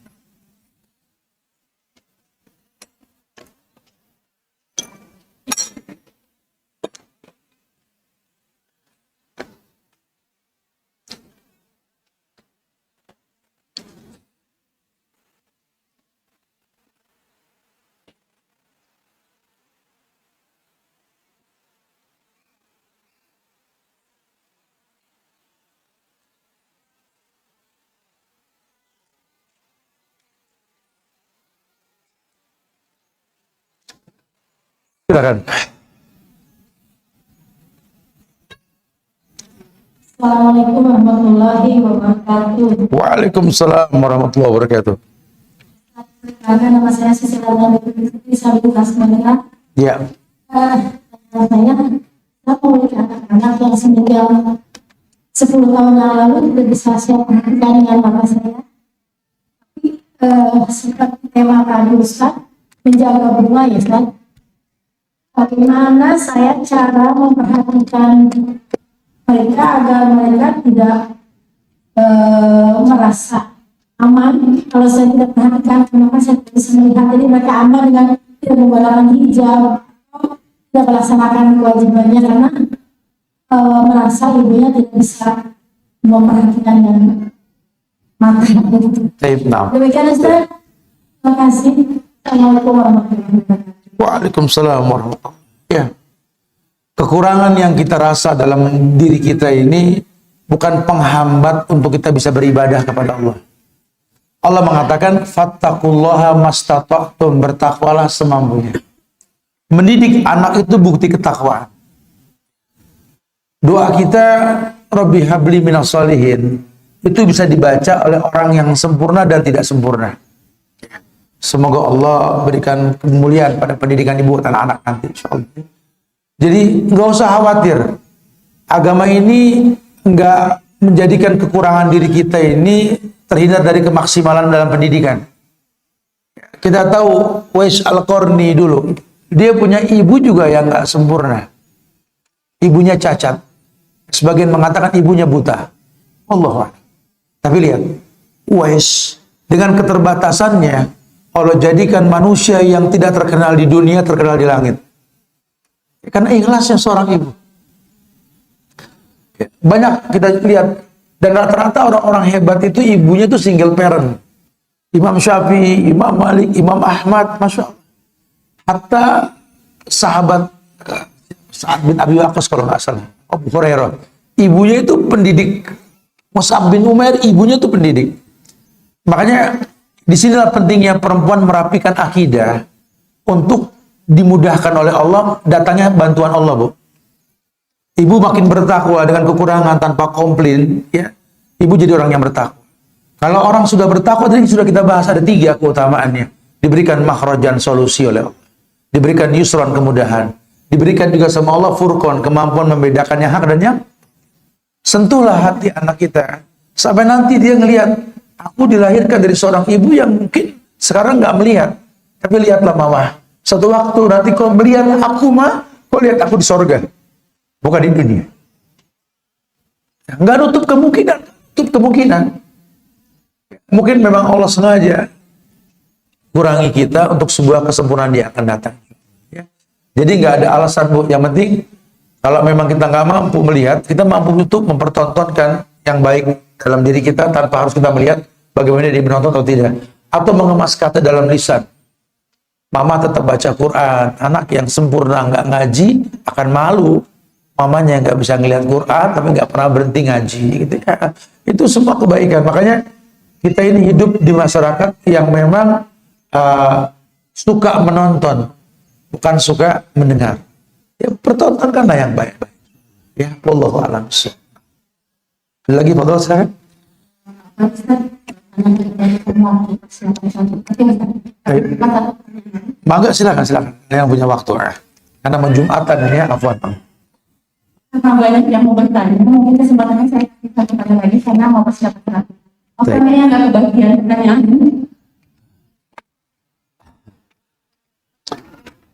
Silakan. Assalamualaikum warahmatullahi wabarakatuh. Waalaikumsalam warahmatullahi wabarakatuh. Nama saya Sisilana Disabilitas Mendengar. Ya. Saya memiliki anak-anak yang semenjak 10 tahun yang lalu tidak bisa saya perhatikan dengan bapak saya. Tapi seperti tema tadi Ustaz, menjaga bunga, ya Ustaz. Bagaimana saya cara memperhatikan mereka agar mereka tidak merasa aman. Kalau saya tidak perhatikan, kenapa saya bisa melihat ini mereka aman dengan tidak menggunakan hijab, tidak melaksanakan kewajibannya karena merasa ibunya tidak bisa memperhatikan dan makan. Demikian Ustaz. Terima kasih. Assalamualaikum warahmatullahi wabarakatuh. Waalaikumsalam warahmatullahi wabarakatuh. Ya. Kekurangan yang kita rasa dalam diri kita ini bukan penghambat untuk kita bisa beribadah kepada Allah. Allah mengatakan fattaqullaha mastata'tum, bertakwalah semampunya. Mendidik anak itu bukti ketakwaan. Doa kita Rabbi habli minas sholihin itu bisa dibaca oleh orang yang sempurna dan tidak sempurna. Semoga Allah berikan kemuliaan pada pendidikan ibu dan anak nanti, insyaallah. Jadi nggak usah khawatir. Agama ini nggak menjadikan kekurangan diri kita ini terhindar dari kemaksimalan dalam pendidikan. Kita tahu Uwais Al-Qarni dulu, dia punya ibu juga yang nggak sempurna. Ibunya cacat. Sebagian mengatakan ibunya buta. Allah. Tapi lihat, Uwais dengan keterbatasannya Allah jadikan manusia yang tidak terkenal di dunia terkenal di langit. Karena ikhlasnya seorang ibu. Banyak kita lihat, dan rata-rata orang-orang hebat itu ibunya itu single parent. Imam Syafi'i, Imam Malik, Imam Ahmad, Masya Allah. Hatta sahabat Sa'ad bin Abi Waqqas kalau nggak salah, Abu Hurairah, ibunya itu pendidik. Mus'ab bin Umair, ibunya itu pendidik. Makanya disinilah pentingnya perempuan merapikan akidah untuk dimudahkan oleh Allah, datangnya bantuan Allah, Bu. Ibu makin bertakwa dengan kekurangan tanpa komplain, ya. Ibu jadi orang yang bertakwa. Kalau orang sudah bertakwa, tadi sudah kita bahas ada 3 keutamaannya. Diberikan makhrajan, solusi oleh Allah. Diberikan yusron, kemudahan. Diberikan juga sama Allah furqan, kemampuan membedakan yang hak dan yang. Sentuhlah hati anak kita. Sampai nanti dia ngelihat, aku dilahirkan dari seorang ibu yang mungkin sekarang nggak melihat. Tapi lihatlah mama. Satu waktu nanti kau melihat aku kau lihat aku di sorga. Bukan di dunia. Nggak nutup kemungkinan. Tutup kemungkinan. Mungkin memang Allah sengaja kurangi kita untuk sebuah kesempurnaan yang akan datang. Ya. Jadi nggak ada alasan, Bu. Yang penting kalau memang kita nggak mampu melihat, kita mampu untuk mempertontonkan yang baik dalam diri kita tanpa harus kita melihat bagaimana dia menonton atau tidak. Atau mengemas kata dalam lisan. Mama tetap baca Quran. Anak yang sempurna nggak ngaji akan malu. Mamanya nggak bisa ngelihat Quran tapi nggak pernah berhenti ngaji. Gitu ya. Itu semua kebaikan. Makanya kita ini hidup di masyarakat yang memang suka menonton, bukan suka mendengar. Ya, pertontonkanlah yang baik-baik. Ya, wallahu a'lam. Lagi Fadol, silakan. Mangga, silakan. Yang punya waktu. Karena menjumatan ya, afwan. Banyak yang mau bertanya, mungkin kesempatannya saya tanya lagi karena mau persiapan. Apakah yang nggak kebagian pertanyaan ini?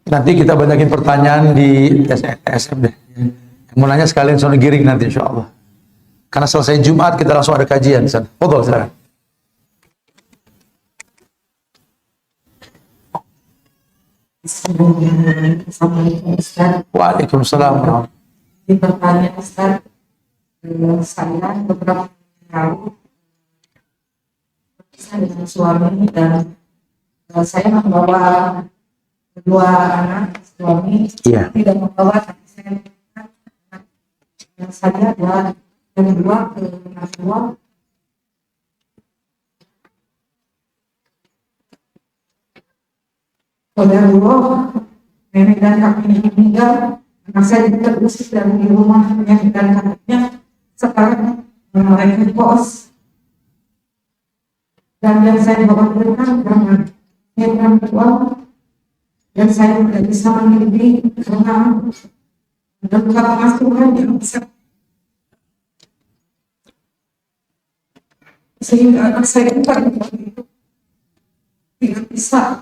Nanti kita banyakin pertanyaan di SM deh. Yang mau nanya sekalian soal giring nanti insya Allah. Karena selesai Jumat kita langsung ada kajian di sana. Fadol, silakan. Assalamualaikum Ustaz. Waalaikumsalam. Di pertanyaan Ustaz, saya beberapa tahun lalu berpisah dengan suami dan saya membawa kedua anak suami. Iya. Tidak membawa, tapi saya saja dan yang kedua ke Nasuah. Qadarullah, nenek dan kakeknya meninggal, anak saya juga terusir dari rumah nenek dan kakeknya. Sekarang mereka di kos. Dan yang saya bawa berenang dengan nenek tua, dan saya tidak bisa memiliki karena dekat pengasuhan yang bisa. Sehingga anak saya bukan itu tidak bisa.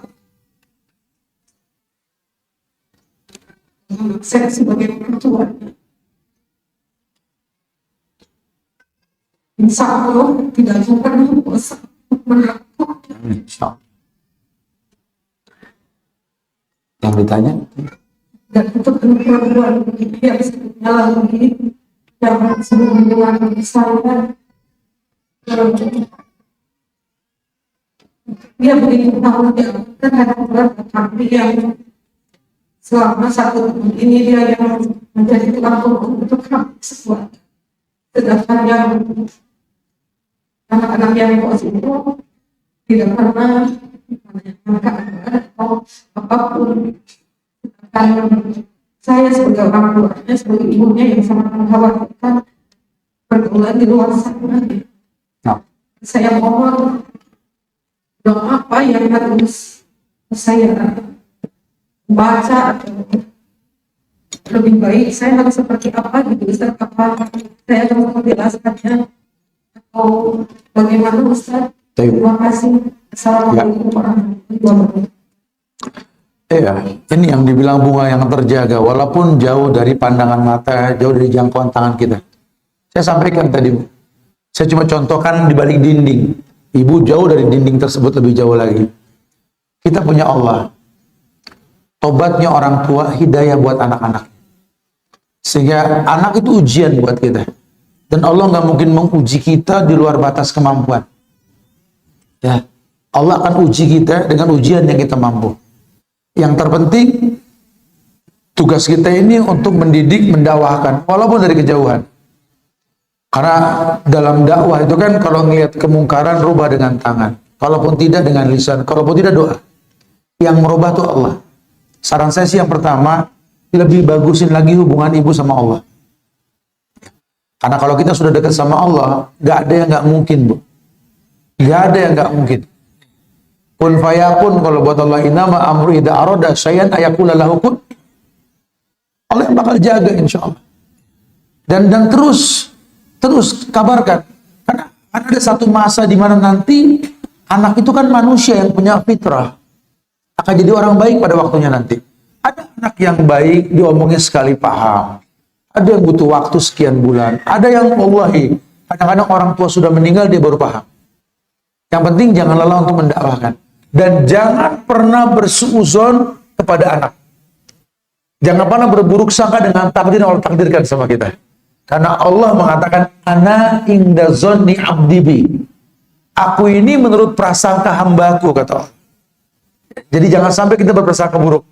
Saya sebagai orang tua, insya Allah tidak juga berpuasa melakukan. Insya Allah. Yang ditanya? Dan untuk perempuan yang sebelumnya lagi yang sebelumnya saya dia begitu tahu dia terhadap berat tapi yang selama 1 tahun ini dia yang menjadi tukang pokok untuk sesuatu. Sedangkan yang anak-anak yang kos itu tidak pernah menanyakan atau apapun. Sedangkan saya sebagai orang tuanya, sebagai ibunya yang sangat mengkhawatirkan pergaulan di luar sana. Saya mohon doa apa yang harus saya baca atau lebih baik saya harus seperti apa gitu Ustaz, apa saya harus menjelaskannya atau bagaimana Ustaz? Terima kasih. Assalamualaikum warahmatullahi wabarakatuh. Iya, ini yang dibilang bunga yang terjaga walaupun jauh dari pandangan mata, jauh dari jangkauan tangan kita. Saya sampaikan tadi, saya cuma contohkan di balik dinding. Ibu jauh dari dinding tersebut lebih jauh lagi. Kita punya Allah. Tobatnya orang tua, hidayah buat anak-anak. Sehingga anak itu ujian buat kita. Dan Allah nggak mungkin menguji kita di luar batas kemampuan. Ya, Allah akan uji kita dengan ujian yang kita mampu. Yang terpenting, tugas kita ini untuk mendidik, mendakwahkan, walaupun dari kejauhan. Karena dalam dakwah itu kan kalau ngelihat kemungkaran, rubah dengan tangan. Kalaupun tidak dengan lisan, kalaupun tidak doa. Yang merubah itu Allah. Saran saya sih yang pertama, lebih bagusin lagi hubungan ibu sama Allah. Karena kalau kita sudah dekat sama Allah, nggak ada yang nggak mungkin, Bu. Nggak ada yang nggak mungkin. Kun fayakun, kalau buat Allah, inama amru idza arada syai'an ayaqula lahu kun. Allah yang bakal jaga insya Allah. Dan terus kabarkan. Karena ada satu masa di mana nanti anak itu kan manusia yang punya fitrah, akan jadi orang baik pada waktunya nanti. Ada anak yang baik diomongin sekali paham. Ada yang butuh waktu sekian bulan. Ada yang wallahi kadang-kadang orang tua sudah meninggal dia baru paham. Yang penting jangan lelah untuk mendakwahkan. Dan jangan pernah bersuuzon kepada anak. Jangan pernah berburuk sangka dengan takdir yang Allah takdirkan sama kita. Karena Allah mengatakan, ana inda zonni abdibi. Aku ini menurut prasangka hambaku, kata Allah. Jadi jangan sampai kita berprasangka buruk.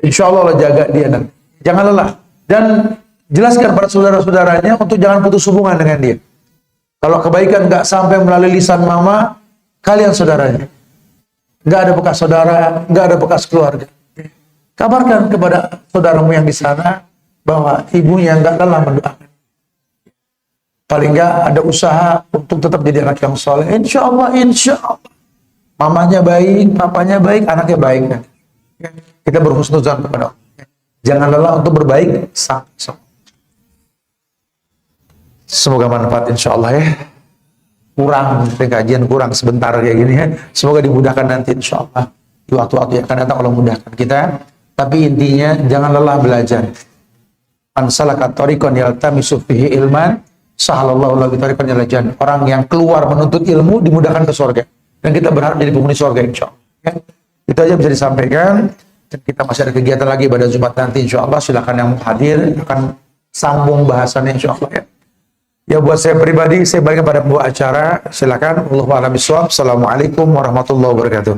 Insya Allah jaga dia nanti. Jangan lelah. Dan jelaskan pada saudara-saudaranya untuk jangan putus hubungan dengan dia. Kalau kebaikan nggak sampai melalui lisan mama, kalian saudaranya. Nggak ada bekas saudara, nggak ada bekas keluarga. Kabarkan kepada saudaramu yang di sana bahwa ibunya nggak lelah mendoakan. Paling nggak ada usaha untuk tetap jadi anak yang soleh. Insya Allah. Mamanya baik, papanya baik, anaknya baik. Kita berhusnuzan kepada Allah. Jangan lelah untuk berbaik. Semoga manfaat insya Allah ya. Kurang, kajian kurang sebentar kayak gini ya. Semoga dimudahkan nanti insya Allah. Di waktu-waktu yang akan datang Allah mudahkan kita. Tapi intinya jangan lelah belajar. Man salaka tariqan yaltamisu fihi ilman, sahalallahu lahu tariqan ilal jannah. Orang yang keluar menuntut ilmu dimudahkan ke surga. Dan kita berharap jadi penghuni surga insya Allah. Ya. Itu aja bisa disampaikan. Dan kita masih ada kegiatan lagi pada Jumat nanti insya Allah. Silakan yang mau hadir akan sambung bahasannya insya Allah ya. Ya buat saya pribadi, saya berikan pada pembawa acara. Silakan. Wallahu a'lam bishawab. Assalamualaikum warahmatullahi wabarakatuh.